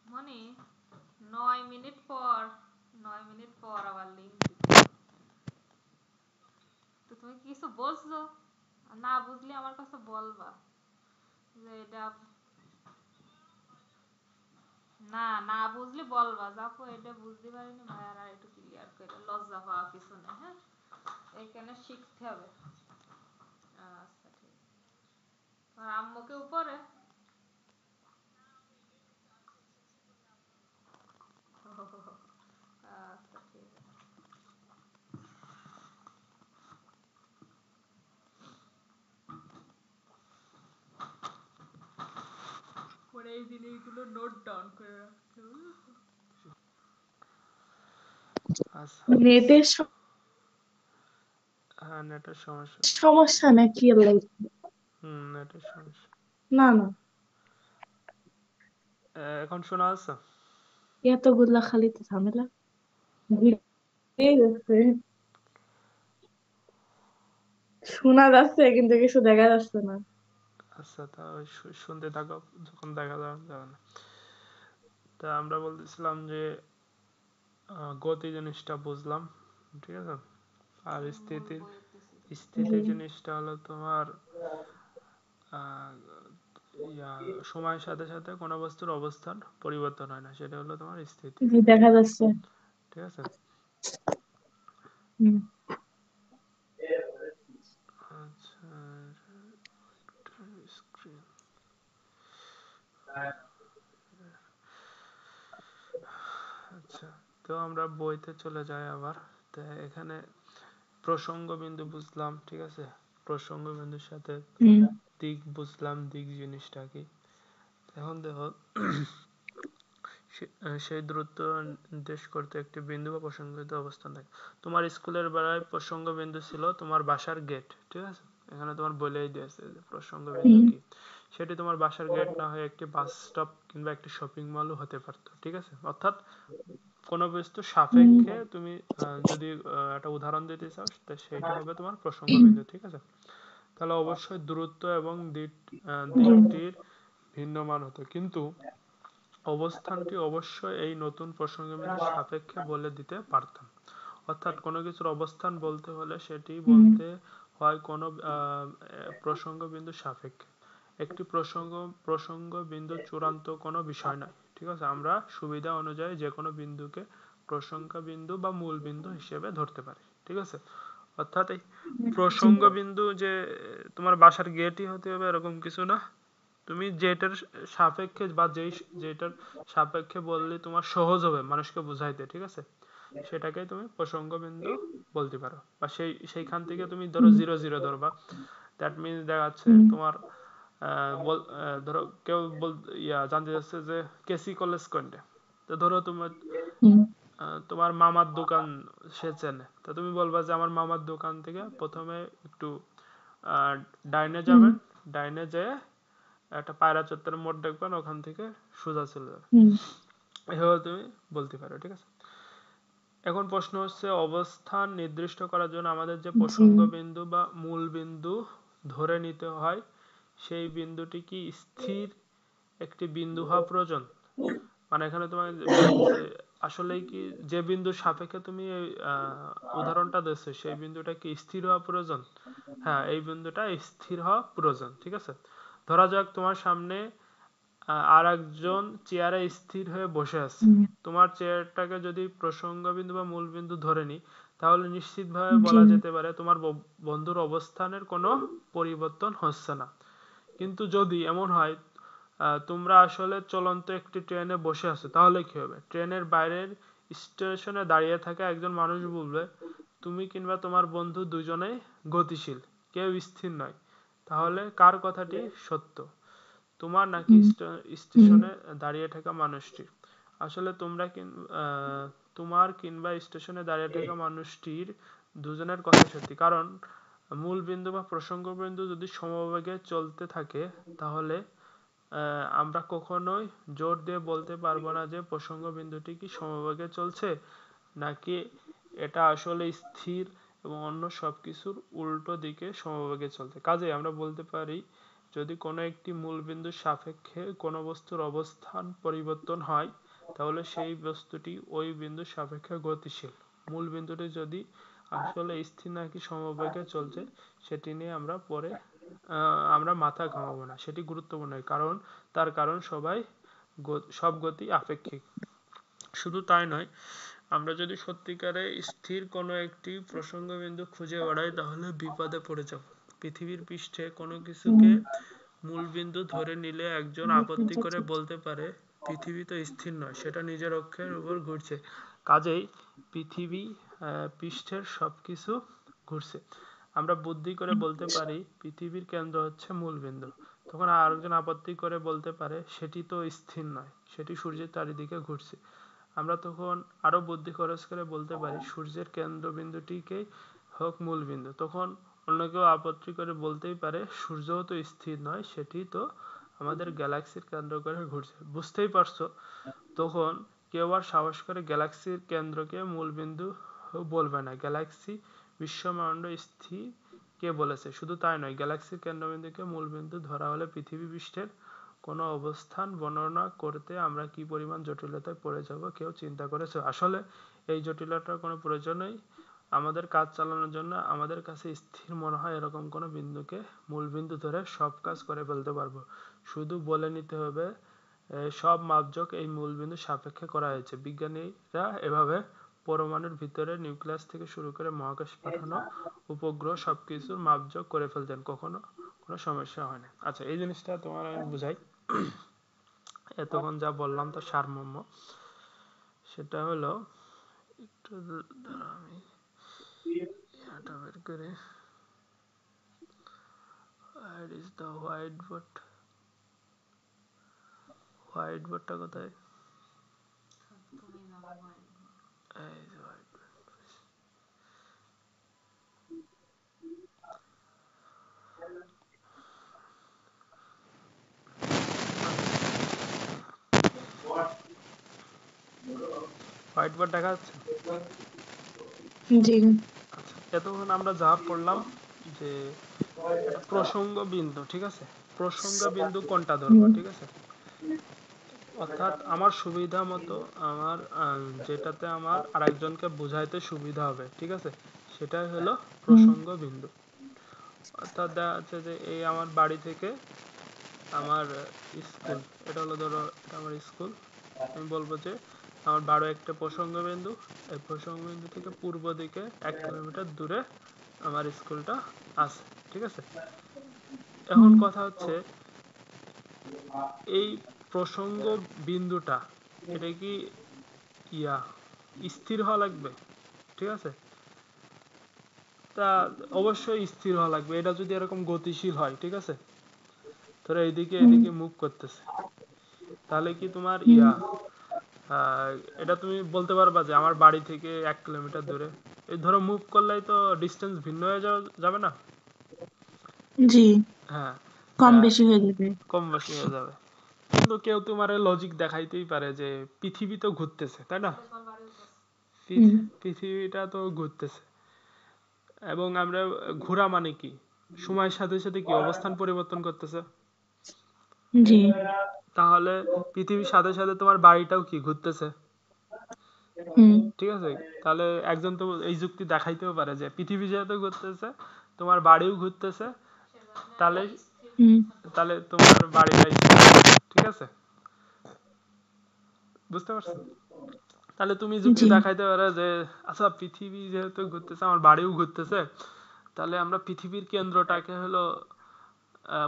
মনি 9 মিনিট পর, 9 মিনিট পর আবার লিঙ্ক দিতে। তো তুমি কিছু বুঝছো? না বুঝলে আমার কাছে বলবা যে এটা, না না বুঝলে বলবা যাপো এটা বুঝতে পারিনি ভাই, আর একটু ক্লিয়ার করে লজ্জা পাওয়া কিছু নেই। হ্যাঁ, এখানে শিখতে হবে। আচ্ছা ঠিক। আর আম্মুকে উপরে, আচ্ছা ঠিক আছে। পরে এই জিনিসগুলো নোট ডাউন করে রাখতে হবে। আচ্ছা, নেটের হ্যাঁ নেটের সমস্যা। সমস্যা নাকি নেটের সমস্যা। না না, এখন শোনা যাচ্ছে? এতগুলা খালি তো ঝামেলা ঘুরে গেছে। শোনা যাচ্ছে কিন্তু কিছু দেখা যাচ্ছে না। আচ্ছা, তা ওই শুনতে থাকো, যখন দেখা যাবে যাবে না। তা আমরা বলতেছিলাম যে গতি জিনিসটা বুঝলাম, ঠিক আছে। আর স্থিতি, স্থিতি জি জিনিসটা হলো তোমার আহ, সময়ের সাথে সাথে কোনো বস্তুর অবস্থান পরিবর্তন হয় না, সেটা হলো তোমার স্থিতি। জি, দেখা যাচ্ছে। ঠিক আছে। হুম। আচ্ছা, স্ক্রিন। আচ্ছা, তো আমরা বইতে চলে যাই আবার। তো এখানে প্রসঙ্গ বিন্দু বুঝলাম, ঠিক আছে। প্রসঙ্গ বিন্দুর সাথে হুম। দিক বুঝলাম, দিক জিনিসটা কি। এখন দেখো, সেই দূরত্ব নির্দেশ করতে একটি বিন্দু বা প্রসঙ্গিত অবস্থান থাকে। তোমার স্কুলের বেলায় প্রসঙ্গ বিন্দু ছিল তোমার বাসার গেট, ঠিক আছে। এখানে তোমার বলেই দিয়েছে যে প্রসঙ্গ বিন্দু হুম। কি। সেটি তোমার বাসার গেট না হয়ে একটি বাস স্টপ কিংবা একটি শপিং মলও হতে পারতো, ঠিক আছে। অর্থাৎ কোনো বস্তু হুম। সাপেক্ষে তুমি যদি একটা উদাহরণ দিতে চাও, সেটা হবে তোমার প্রসঙ্গ হুম। বিন্দু, ঠিক আছে। তাহলে অবশ্যই দূরত্ব এবং জি। দিকটির ভিন্ন মান হতো, কিন্তু অবস্থানটি অবশ্যই এই নতুন প্রসঙ্গবিন্দুর সাপেক্ষে বলে দিতে পারতাম। অর্থাৎ কোনো কিছুর অবস্থান বলতে হলে সেটি হুম। বলতে হয় কোনো প্রসঙ্গ বিন্দুর সাপেক্ষে। একটি প্রসঙ্গ বিন্দু চূড়ান্ত কোনো বিষয় নয়, ঠিক আছে। আমরা সুবিধা অনুযায়ী যে কোনো বিন্দুকে প্রসঙ্গ বিন্দু বা মূল বিন্দু হিসেবে ধরতে পারি, ঠিক আছে। অর্থাৎ এই জি। প্রসঙ্গ বিন্দু যে তোমার বাসার গেটই হতে হবে এরকম কিছু না। তুমি যেটার সাপেক্ষে বা যেটার সাপেক্ষে বললে তোমার সহজ হবে মানুষকে বুঝাইতে, ঠিক আছে, সেটাকে তুমি প্রসঙ্গ বিন্দু বলতে পারো। বা সেইখান থেকে তুমি ধরো হুম। 0 0 ধরবা। দ্যাট মিনস দেখা যাচ্ছে হুম। তোমার ধরো কেউ জানতে চাচ্ছে যে কেসি কলেজ কোনটা। তো ধরো তোমার হুম। তোমার মামার দোকান সে চেনে, তো তুমি বলবা যে আমার মামার দোকান থেকে প্রথমে একটু ডাইনে হুম। যাবেন, ডাইনে যেয়ে একটা পায়রা চত্বরের মোড় দেখবেন, ওখান থেকে সোজা চলে যাবে। হুম। এভাবে তুমি বলতে পারো, ঠিক আছে। এখন প্রশ্ন হচ্ছে, অবস্থান নির্দিষ্ট করার জন্য আমাদের যে জি। প্রসঙ্গ বিন্দু বা মূল বিন্দু ধরে নিতে হয়, সেই বিন্দুটি কি স্থির একটি বিন্দু হওয়া প্রয়োজন। মানে এখানে তোমার বলতেছে আসলেই কি যে বিন্দুর সাপেক্ষে তুমি উদাহরণটা দিচ্ছ সেই বিন্দুটা কি স্থির হওয়া প্রয়োজন। হ্যাঁ, এই বিন্দুটা স্থির হওয়া প্রয়োজন, ঠিক আছে। ধরা যাক তোমার সামনে আর একজন চেয়ারে স্থির হয়ে বসে আছে। হুম। তোমার চেয়ারটাকে যদি প্রসঙ্গ বিন্দু বা মূল বিন্দু ধরে নিই, তাহলে নিশ্চিতভাবে জি। বলা যেতে পারে তোমার বন্ধুর অবস্থানের কোনো পরিবর্তন হচ্ছে না। কিন্তু যদি এমন হয় তোমরা আসলে চলন্ত একটি ট্রেনে বসে আছো, তাহলে কি হবে। ট্রেনের বাইরের স্টেশনে দাঁড়িয়ে থাকা একজন মানুষ বলবে তুমি কিংবা তোমার বন্ধু দুজনেই গতিশীল, কেউ স্থির নয়। তাহলে কার কথাটি সত্য, তোমার নাকি হুম। হুম। স্টেশনে দাঁড়িয়ে থাকা মানুষটির। আসলে তোমার কিংবা স্টেশনে দাঁড়িয়ে থাকা মানুষটির দুজনের কথাই সত্যি, কারণ মূল বিন্দু বা প্রসঙ্গ বিন্দু যদি সমবেগে চলতে থাকে তাহলে আমরা কখনোই জোর দিয়ে বলতে পারবো না যে প্রসঙ্গ বিন্দুটি কি সমবেগে চলছে নাকি এটা আসলে স্থির এবং অন্য সবকিছুর উল্টো দিকে সমবেগে চলছে। কাজেই আমরা বলতে পারি যদি কোনো একটি মূল বিন্দুর সাপেক্ষে কোনো বস্তুর অবস্থান পরিবর্তন হয় তাহলে সেই বস্তুটি ওই বিন্দুর সাপেক্ষে গতিশীল। মূল বিন্দুটি যদি আসলে স্থির নাকি সমবেগে চলছে সেটি নিয়ে আমরা পরে আমরা মাথা ঘামাবো না, সেটি গুরুত্বপূর্ণ নয়, কারণ তার কারণ সব গতি আপেক্ষিক। শুধু তাই নয়, আমরা যদি সত্যিকারে স্থির কোনো একটি প্রসঙ্গ বিন্দু খুঁজে বেড়াই তাহলে বিপদে পড়ে যাব। পৃথিবীর পৃষ্ঠে কোনো কিছুকে মূল বিন্দু ধরে নিলে একজন আপত্তি করে বলতে পারে পৃথিবী তো স্থির নয়, সেটা নিজের অক্ষের উপর ঘুরছে, কাজেই পৃথিবী পৃষ্ঠের সবকিছু ঘুরছে। আমরা বুদ্ধি করে বলতে পারি পৃথিবীর কেন্দ্র হচ্ছে মূল বিন্দু, তখন আরেকজন আপত্তি করে বলতে পারে সেটি তো স্থির নয়, সেটি সূর্যের চারিদিকে ঘুরছে। আমরা তখন আরো বুদ্ধি খরচ করে বলতে পারি সূর্যের কেন্দ্রবিন্দুটিকেই হোক মূল বিন্দু, তখন অন্য কেউ আপত্তি করে বলতেই পারে সূর্যও তো স্থির নয়, সেটি তো আমাদের গ্যালাক্সির কেন্দ্র করে ঘুরছে। বুঝতেই পারছো, তখন কেউ আর সাহস করে গ্যালাক্সির কেন্দ্রকে মূল বিন্দু বলবে না। গ্যালাক্সি বিশ্বব্রহ্মাণ্ড স্থির কে বলেছে? শুধু তাই নয়, গ্যালাক্সির কেন্দ্রবিন্দুকে মূল বিন্দু ধরা হলে পৃথিবী পৃষ্ঠের কোনো অবস্থান বর্ণনা করতে আমরা কি পরিমাণ জটিলতায় পড়ে যাব কেউ চিন্তা করেছে? আসলে এই জটিলতার কোনো প্রয়োজন নেই। আমাদের কাজ চালানোর জন্য আমাদের কাছে স্থির মনে হয় এরকম কোনো বিন্দুকে মূল বিন্দু ধরে সব কাজ করে ফেলতে পারবো। শুধু বলে নিতে হবে সব মাপজোক এই মূল বিন্দুর সাপেক্ষে করা হয়েছে। বিজ্ঞানীরা এভাবে পরমাণুর ভিতরে নিউক্লিয়াস থেকে শুরু করে মহাকাশ পাঠানো উপগ্রহ সবকিছুর মাপজোক করে ফেলতেন, কখনো কোনো সমস্যা হয় না। আচ্ছা, এই জিনিসটা তোমার আমি বুঝাই। এতক্ষণ যা বললাম তো সারমর্ম, সেটা হলো একটু দাঁড়াও আমি এটা বের করে। Where is the whiteboard? হোয়াইটবোর্ডটা কোথায়? তুমি জানো হয়। এই যে whiteboard। হোয়াইটবোর্ড দেখা যাচ্ছে? জি। আচ্ছা, এতক্ষণ আমরা যা পড়লাম যে এটা প্রসঙ্গ বিন্দু, ঠিক আছে? প্রসঙ্গ বিন্দু কোনটা ধরবো, ঠিক আছে? অর্থাৎ আমার সুবিধা মতো আমার যেটাতে আমার আরেকজনকে বোঝাইতে সুবিধা হবে, ঠিক আছে, সেটাই হলো প্রসঙ্গ বিন্দু। অর্থাৎ দেখা যাচ্ছে যে এই আমার বাড়ি থেকে আমার স্কুল, এটা হলো ধরো এটা আমার স্কুল, আমি বলবো যে আমার বারো একটা প্রসঙ্গ বিন্দু, এই প্রসঙ্গ বিন্দু থেকে পূর্ব দিকে 1 কিলোমিটার দূরে আমার স্কুলটা আছে, ঠিক আছে? এখন কথা হচ্ছে এই প্রসঙ্গ বিন্দুটা এটা কি ইয়া স্থির হওয়া লাগবে, ঠিক আছে? তা অবশ্যই স্থির হওয়া লাগবে। এটা যদি এরকম গতিশীল হয়, ঠিক আছে, ধরো এইদিকে এদিকে মুভ করতেছে, তাহলে কি তোমার এটা তুমি বলতে পারবা যে আমার বাড়ি থেকে 1 কিলোমিটার দূরে, এই ধরো মুভ করলেই তো ডিস্টেন্স ভিন্ন হয়ে যাবে না? জি, হ্যাঁ, কম তা বেশি হয়ে যাবে। কম বেশি হয়ে যাবে। কিন্তু কেউ তোমার লজিক দেখাইতেই পারে যে পৃথিবী তো ঘুরতেছে, তাই না? তোমার বাড়ি উঠেছে। পৃথিবীটা তো ঘুরতেছে, এবং আমরা ঘোরা মানে কি সময়ের সাথে সাথে কি অবস্থান পরিবর্তন করতেছে। জি। তাহলে পৃথিবীর সাথে সাথে তোমার বাড়িটাও কি ঘুরতেছে, হুম। ঠিক আছে? তাহলে একজন তো এই যুক্তি দেখাইতেও পারে যে পৃথিবী যেহেতু ঘুরতেছে তোমার বাড়িও ঘুরতেছে, সেজন্য তাহলে এটা স্থির হুম। তাহলে তোমার বাড়িটাই ঠিক আছে, বুঝতে পারছো? তাহলে তুমি যুক্তি জি। দেখাইতে পারো যে আচ্ছা পৃথিবী যেহেতু ঘুরতেছে আমার বাড়িও ঘুরতেছে, তাহলে আমরা পৃথিবীর কেন্দ্রটাকে হলো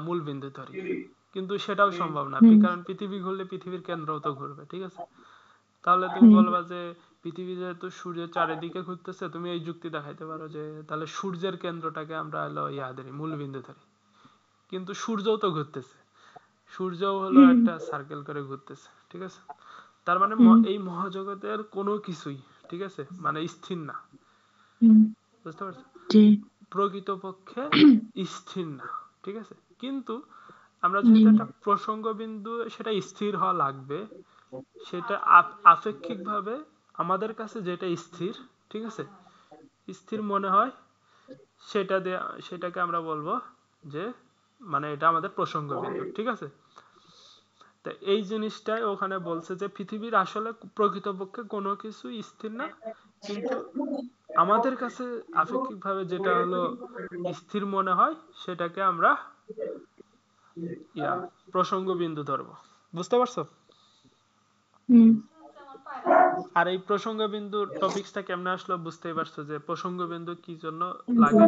মূল বিন্দু ধরি। কিন্তু সেটাও সম্ভব না, হুম। কারণ পৃথিবী ঘুরলে পৃথিবীর কেন্দ্রও তো ঘুরবে, ঠিক আছে? তাহলে তুমি হুম। বলবা যে পৃথিবী যেহেতু সূর্যের চারিদিকে ঘুরতেছে, তুমি এই যুক্তি দেখাইতে পারো যে তাহলে সূর্যের কেন্দ্রটাকে আমরা হলো ধরি, মূল বিন্দু ধরি। কিন্তু সূর্যও তো ঘুরতেছে, সূর্যও হলো হুম। একটা সার্কেল করে ঘুরতেছে, ঠিক আছে? তার মানে হুম। এই মহাজগতের কোনো কিছুই, ঠিক আছে, মানে স্থির না। হুম। বুঝতে পারছো? জি প্রকৃতপক্ষে স্থির না, ঠিক আছে? কিন্তু আমরা জি যেহেতু একটা প্রসঙ্গ বিন্দু, সেটা স্থির হওয়া লাগবে, সেটা আপেক্ষিকভাবে আমাদের কাছে যেটা স্থির, ঠিক আছে, স্থির মনে হয়, সেটাকে আমরা বলবো যে মানে এটা আমাদের প্রসঙ্গ বিন্দু, ঠিক আছে? তা এই জিনিসটাই ওখানে বলছে যে পৃথিবীর আসলে প্রকৃতপক্ষে কোনো কিছু স্থির না, কিন্তু আমাদের কাছে আপেক্ষিকভাবে যেটা হলো স্থির মনে হয়, সেটাকে আমরা প্রসঙ্গ বিন্দু ধরবো। বুঝতে পারছো? হুম যেমন পায়রা। আর এই প্রসঙ্গ বিন্দুর টপিকসটা কেমনে আসলো বুঝতেই পারছো, যে প্রসঙ্গ বিন্দু কি জন্য জি লাগে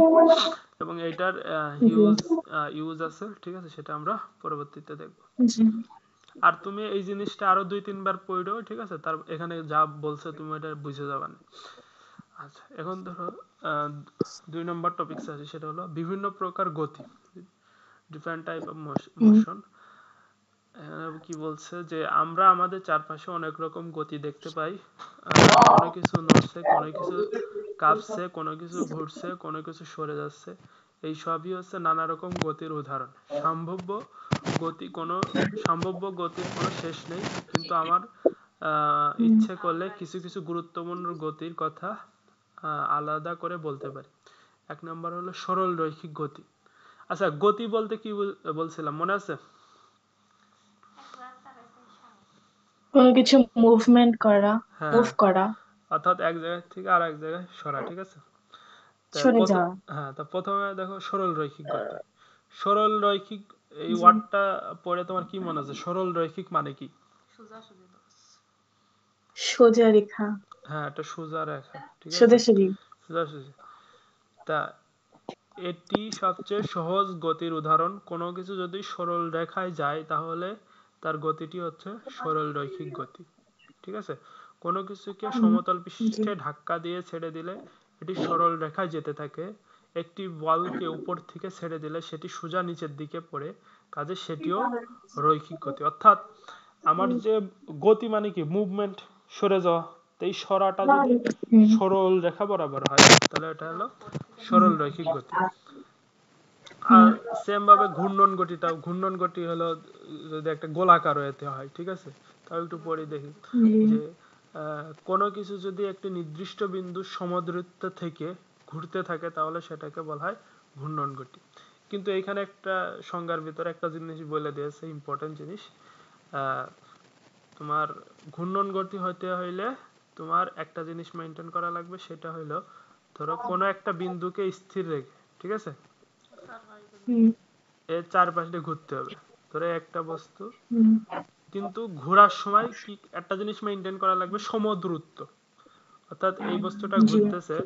এবং এটার জি ইউজ আছে, ঠিক আছে, সেটা আমরা পরবর্তীতে দেখব। জি আর তুমি এই জিনিসটা আরো 2-3 বার পড়ো, ঠিক আছে, তার এখানে যা বলছে তুমি এটা বুঝে যাবে না। আচ্ছা, এখন ধরো 2 নম্বর টপিকস আছে, সেটা হলো বিভিন্ন প্রকার গতি, different type of hmm motion. কি বলছে যে আমরা আমাদের চারপাশে অনেক রকম গতি দেখতে পাই। কোনো কিছু নড়ছে, কোনো কিছু কাঁপছে, কোনো কিছু ঘুরছে, কোনো কিছু সরে যাচ্ছে। এই সবই হচ্ছে নানা রকম গতির উদাহরণ। সম্ভাব্য সম্ভাব্য গতির কোনো শেষ নেই, কিন্তু আমার হুম ইচ্ছে করলে কিছু কিছু গুরুত্বপূর্ণ গতির কথা আলাদা করে বলতে পারি। 1 নম্বর হলো সরল রৈখিক গতি। আচ্ছা, গতি বলতে কি বলছিলাম মনে আছে? একবার তাড়াতাড়ি সামনে। কোনো কিছু মুভমেন্ট করা মুভ হ্যাঁ, করা অর্থাৎ এক জায়গা থেকে আর এক জায়গায় সরা, ঠিক আছে? তা সরে প্রথম যাওয়া হ্যাঁ, তা প্রথমে দেখো সরল রৈখিক গতি। সরল রৈখিক এই জি ওয়ার্ডটা পড়ে তোমার কি মনে আছে? সরল রৈখিক মানে কি? সোজাসুজি তো। সোজা রেখা হ্যাঁ, একটা সোজা রেখা, ঠিক আছে, সোজাসুজি সোজাসুজি। তা এটি সবচেয়ে সহজ গতির উদাহরণ। কোনো কিছু যদি সরল রেখায় যায়, তাহলে তার গতিটি হচ্ছে সরল রৈখিক গতি, ঠিক আছে? কোনো কিছুকে হুম সমতল জি পৃষ্ঠে ধাক্কা দিয়ে ছেড়ে দিলে এটি সরল রেখায় যেতে থাকে। একটি বলকে উপর থেকে ছেড়ে দিলে সেটি সোজা নিচের দিকে পড়ে, কাজে সেটিও রৈখিক গতি। অর্থাৎ আমার যে গতি মানে কি, মুভমেন্ট, সরে যাওয়া, তো এই সরাটা যদি হুম সরল রেখা বরাবর হয়, তাহলে এটা এটা হলো উপর থেকে নিচে সরল পড়ে। রৈখিক গতি। হুম আর সেম ভাবে ঘূর্ণন গতি হলো যদি একটা গোলাকার হতে হয়, ঠিক আছে? তাও একটু পরে দেখি জি যে কোনো কিছু যদি একটি নির্দিষ্ট বিন্দুর সমদূরত্ব থেকে ঘুরতে থাকে, তাহলে সেটাকে বলা হয় ঘূর্ণন গতি। কিন্তু এখানে একটা সংজ্ঞার ভিতরে একটা জিনিস বলে দিয়েছে, ইম্পর্টেন্ট জিনিস। আহ, তোমার ঘূর্ণন গতি হতে হইলে তোমার একটা জিনিস মেনটেন করা লাগবে, সেটা হইলো ধরো কোনো একটা বিন্দুকে স্থির রেখে, ঠিক আছে, হুম এর চারপাশে ঘুরতে হবে। ধরো একটা বস্তু, হুম কিন্তু ঘোরার সময় কি একটা জিনিস মেনটেন করা লাগবে, সমদূরত্ব। অর্থাৎ এই বস্তুটা জি ঘুরতেছে,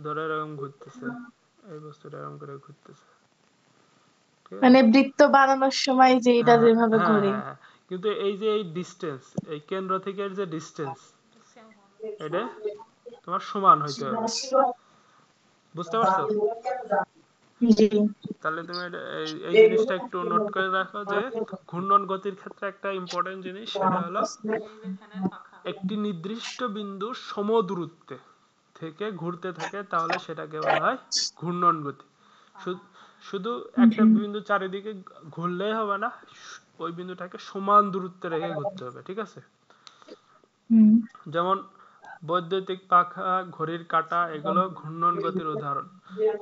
ধরো এরকম ঘুরতেছে, এই বস্তুটা এরকম করে ঘুরতেছে, ঠিক আছে? মানে বৃত্ত বানানোর সময় যে এটা হ্যাঁ যেভাবে হ্যাঁ ঘোরে হ্যাঁ হ্যাঁ। কিন্তু এই যে এই ডিস্টেন্স, এই কেন্দ্র থেকে এর যে ডিস্টেন্স, এটা সেম হবে। এটা তোমার সমান হইতে হবে। বুঝতে পারছো? জি তাহলে তুমি এই জিনিসটা একটু নোট করে রাখো যে ঘূর্ণন গতির ক্ষেত্রে একটা ইম্পর্টেন্ট জিনিস, সেটা হলো এই যে ফ্যানের পাখা। একটি নির্দিষ্ট বিন্দুর সমদূরত্বে থেকে ঘুরতে থাকে, তাহলে সেটাকে বলা হয় ঘূর্ণন গতি। শুধু একটা জি বিন্দু চারিদিকে ঘুরলেই হবে না, ওই বিন্দুটাকে সমান দূরত্বে রেখে ঘুরতে হবে, ঠিক আছে? হুম যেমন বৈদ্যুতিক পাখা, ঘড়ির কাঁটা, এগুলো ঘূর্ণন গতির উদাহরণ।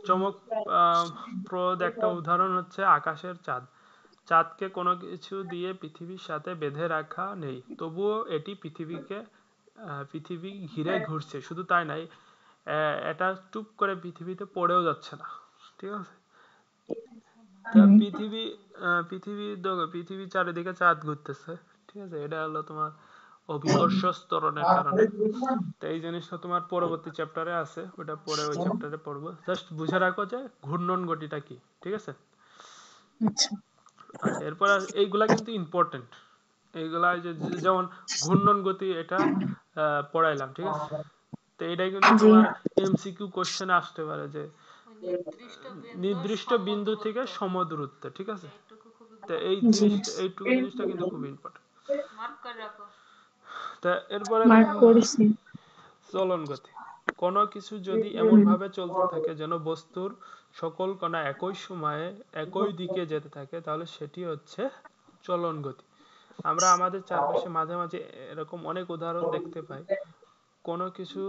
চমকপ্রদ একটা উদাহরণ হচ্ছে আকাশের চাঁদ। চাঁদকে কোনো কিছু দিয়ে পৃথিবীর সাথে বেঁধে রাখা নেই, তবুও এটি পৃথিবী ঘিরে ঘুরছে। শুধু তাই নয়, এটা টুপ করে পৃথিবীতে পড়েও যাচ্ছে না, ঠিক আছে? তা হুম পৃথিবীর চারিদিকে চাঁদ ঘুরতেছে, ঠিক আছে? এটা হলো তোমার অভিকর্ষ ত্বরণের কারণে। তো এই জিনিসটা তোমার পরবর্তী চ্যাপ্টারে আছে, ওটা পরে ওই চ্যাপ্টারে পড়বো। জাস্ট বুঝে রাখো যে ঘূর্ণন গতিটা কি, ঠিক আছে? আচ্ছা আচ্ছা, এরপর এইগুলা কিন্তু ইম্পর্টেন্ট। এইগুলা যেমন ঘূর্ণন গতি, এটা পড়াইলাম, ঠিক আছে? তো এটাই কিন্তু জি তোমার এমসিকিউ কোশ্চেনে আসতে পারে যে ওই নির্দিষ্ট বিন্দুর নির্দিষ্ট বিন্দু থেকে সমদূরত্ব। সমদূরত্ব, ঠিক আছে? এইটুকু খুবই তো এই জি জিনিসটা, এইটুকু জিনিসটা কিন্তু খুব ইম্পর্টেন্ট। মার্ক করে রাখো। তা এরপরে মার্ক দেখো করেছি চলন গতি। কোনো কিছু যদি এমন ভাবে চলতে থাকে যেন বস্তুর সকল কণা একই সময়ে একই দিকে যেতে থাকে, তাহলে সেটি হচ্ছে চলন গতি। আমরা আমাদের চারপাশে মাঝে মাঝে এরকম অনেক উদাহরণ দেখতে পাই। কোনো কিছু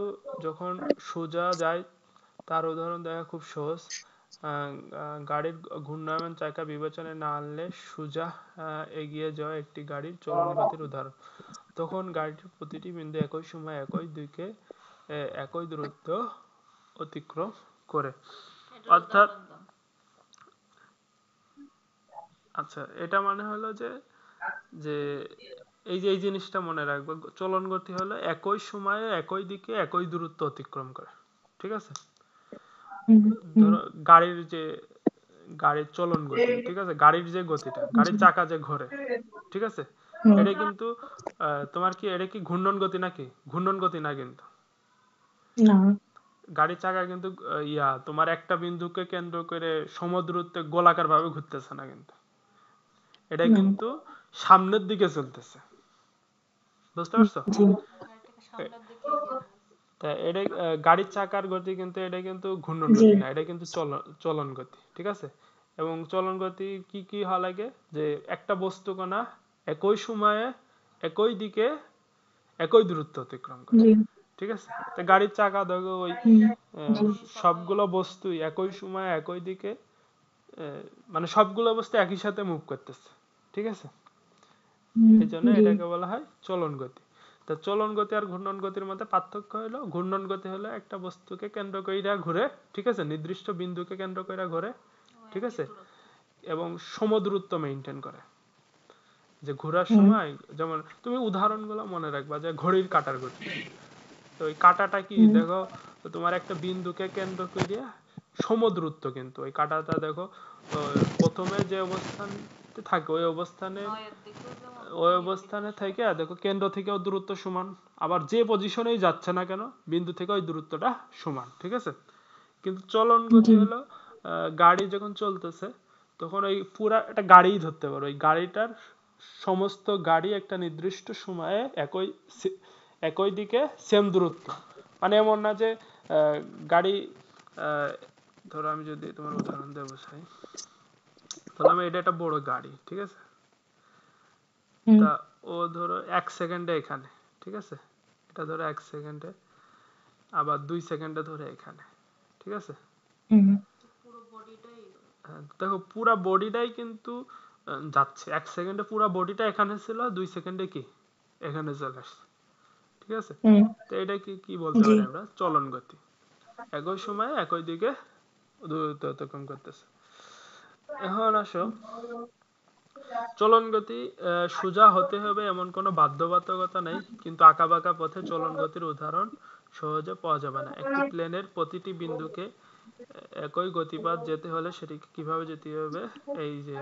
যখন সোজা যায়, তার উদাহরণ দেখা খুব সহজ। গাড়ির ঘূর্ণায়মান চাকা বিবেচনায় না আনলে সোজা এগিয়ে যাওয়া একটি গাড়ির চলন গতির উদাহরণ। তখন গাড়িটির প্রতিটি বিন্দু একই সময়ে একই দিকে একই দূরত্ব অতিক্রম করে। এটার অর্থাৎ উদাহরণ দাও। আচ্ছা, এটা মানে হলো যে যে এই যে এই জিনিসটা মনে রাখবে, চলন গতি হলো একই সময়ে একই দিকে একই দূরত্ব অতিক্রম করে। ঠিক আছে? ধরো গাড়ির চলন গতি, ঠিক আছে, গাড়ির যে গতিটা, গাড়ির চাকা যে ঘোরে, ঠিক আছে, এটা কিন্তু তোমার কি এটা কি ঘূর্ণন গতি নাকি? ঘূর্ণন গতি না কিন্তু। না। গাড়ির চাকা কিন্তু তোমার একটা বিন্দুকে কেন্দ্র করে সমদূরত্বে গোলাকার ভাবে ঘুরতেছে না কিন্তু। এটা কিন্তু সামনের দিকে চলতেছে। বুঝতে পারছো? জি গাড়িটাকে সামনের দিকে এগিয়ে নিয়ে যাচ্ছে। তা এটা গাড়ির চাকার গতি কিন্তু এটা কিন্তু ঘূর্ণন জি গতি না, এটা কিন্তু চলন গতি। ঠিক আছে? এবং চলন গতি কি কি হওয়া লাগে, যে একটা বস্তু কণা একই সময়ে একই দিকে একই দূরত্ব অতিক্রম করে। জি ঠিক আছে? তো গাড়ির চাকা দেখো ওই সবগুলো বস্তুই একই সময়ে একই দিকে, মানে সবগুলো বস্তু একই সাথে মুভ করতেছে। ঠিক আছে? এই জন্য জি এটাকে বলা হয় চলন গতি। তো চলন গতি আর ঘূর্ণন গতির মধ্যে পার্থক্য হলো, ঘূর্ণন গতি হলো একটা বস্তুকে কেন্দ্র কইরা ঘুরে, ঠিক আছে, নির্দিষ্ট বিন্দুকে কেন্দ্র কইরা ঘুরে, ঠিক আছে, এবং সমদূরত্ব মেইনটেইন করে। যে ঘোরার সময়, যেমন তুমি উদাহরণগুলো মনে রাখবা, যে ঘড়ির কাঁটার গতি। তো ওই কাঁটাটা কি দেখো, তোমার একটা বিন্দুকে কেন্দ্র করে সমদূরত্ব, কিন্তু ওই কাঁটাটা দেখো প্রথমে যে অবস্থানে থাকে ওই অবস্থানে থেকে দেখো কেন্দ্র থেকেও দূরত্ব সমান, আবার যে পজিশনেই যাচ্ছে না কেন বিন্দু থেকে ওই দূরত্বটা সমান। ঠিক আছে? কিন্তু চলন গতি হলো গাড়ি যখন চলতেছে তখন ওই পুরা একটা গাড়িই ধরতে পারো, ওই গাড়িটার সমস্ত গাড়ি একটা নির্দিষ্ট সময়ে একই দিকে সেম দূরত্ব। মানে এমন না যে গাড়ি, ধরো আমি যদি তোমার উদাহরণ দিয়ে বোঝাই, ধরলাম এটা একটা বড় গাড়ি, ঠিক আছে, তা ও ধরো 1 সেকেন্ডে এখানে, ঠিক আছে, এটা ধরো 1 সেকেন্ডে, আবার 2 সেকেন্ডে ধরে এখানে। ঠিক আছে? দেখো পুরা বডিটাই কিন্তু যাচ্ছে। 1 সেকেন্ডে পুরা বডিটা এখানে ছিল, 2 সেকেন্ডে কি এখানে চলে আসছে। ঠিক আছে? তো এটা কি বলতে পারি আমরা? চলন গতি। একই সময়ে একই দিকে দূরত্ব অতিক্রম করতেছে। এখন আসো, চলন গতি সোজা হতে হবে এমন কোনো বাধ্যবাধকতা নেই, কিন্তু আঁকাবাঁকা পথে চলন গতির উদাহরণ সহজে পাওয়া যাবে না। একটি প্লেনের প্রতিটি বিন্দুকে একই গতিপথ যেতে হলে সেটিকে কিভাবে যেতে হবে, এই যে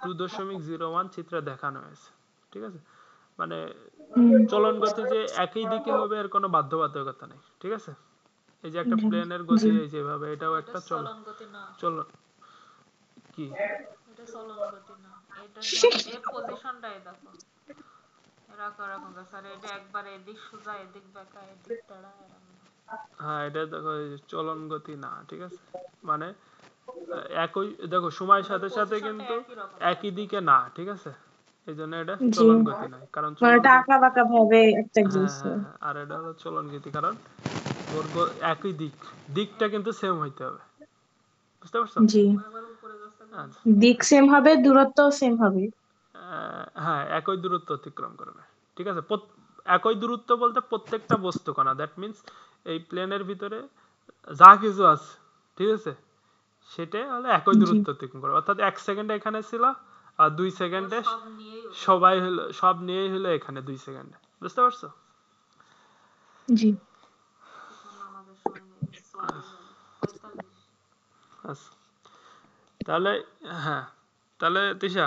2.01 চিত্রে দেখানো হয়েছে। ঠিক আছে? মানে চলন গতি যে একই দিকে হবে এর কোনো বাধ্যবাধকতা নেই। ঠিক আছে? এই যে একটা প্লেনের গতি এই যেভাবে, এটাও একটা চলন গতি না, চলন কি এটা চলন গতি না, এটা মানে এর পজিশনটাই দেখো এরকম গেছে, আর এটা একবার এদিক সোজা এদিক বেঁকা এদিক টাড়া এরকম না। হ্যাঁ, এটা দেখো চলন গতি না। ঠিক আছে? মানে একই দেখো সময়ের সাথে সাথে কিন্তু একই দিকে না। ঠিক আছে? এই জন্য এটা জি চলন গতি নয়, কারণ মানে চলন এটা আঁকা বাঁকা ভাবে একটা হ্যাঁ গেছে। হ্যাঁ হ্যাঁ, আর এটা হলো চলন গতি, কারণ ওর একই দিকটা কিন্তু সেম হইতে হবে। বুঝতে পারছো? জি আচ্ছা, দিক সেম হবে, দূরত্ব সেম হবে। হ্যাঁ, একই দূরত্ব অতিক্রম করবে। ঠিক আছে? একই দূরত্ব বলতে প্রত্যেকটা বস্তু কণা, দ্যাট মিন্স এই প্লেনের ভিতরে যা কিছু আছে, ঠিক আছে, সেটা হলো একই জি দূরত্ব অতিক্রম করে। অর্থাৎ 1 সেকেন্ডে এখানে ছিল, আর 2 সেকেন্ডে সব নিয়েই হলো এখানে 2 সেকেন্ডে। বুঝতে পারছো? জি আচ্ছা, তাহলে হ্যাঁ, তাহলে তিশা,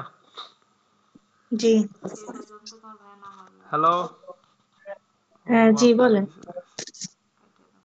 জি হ্যালো, হ্যাঁ জি বলেন।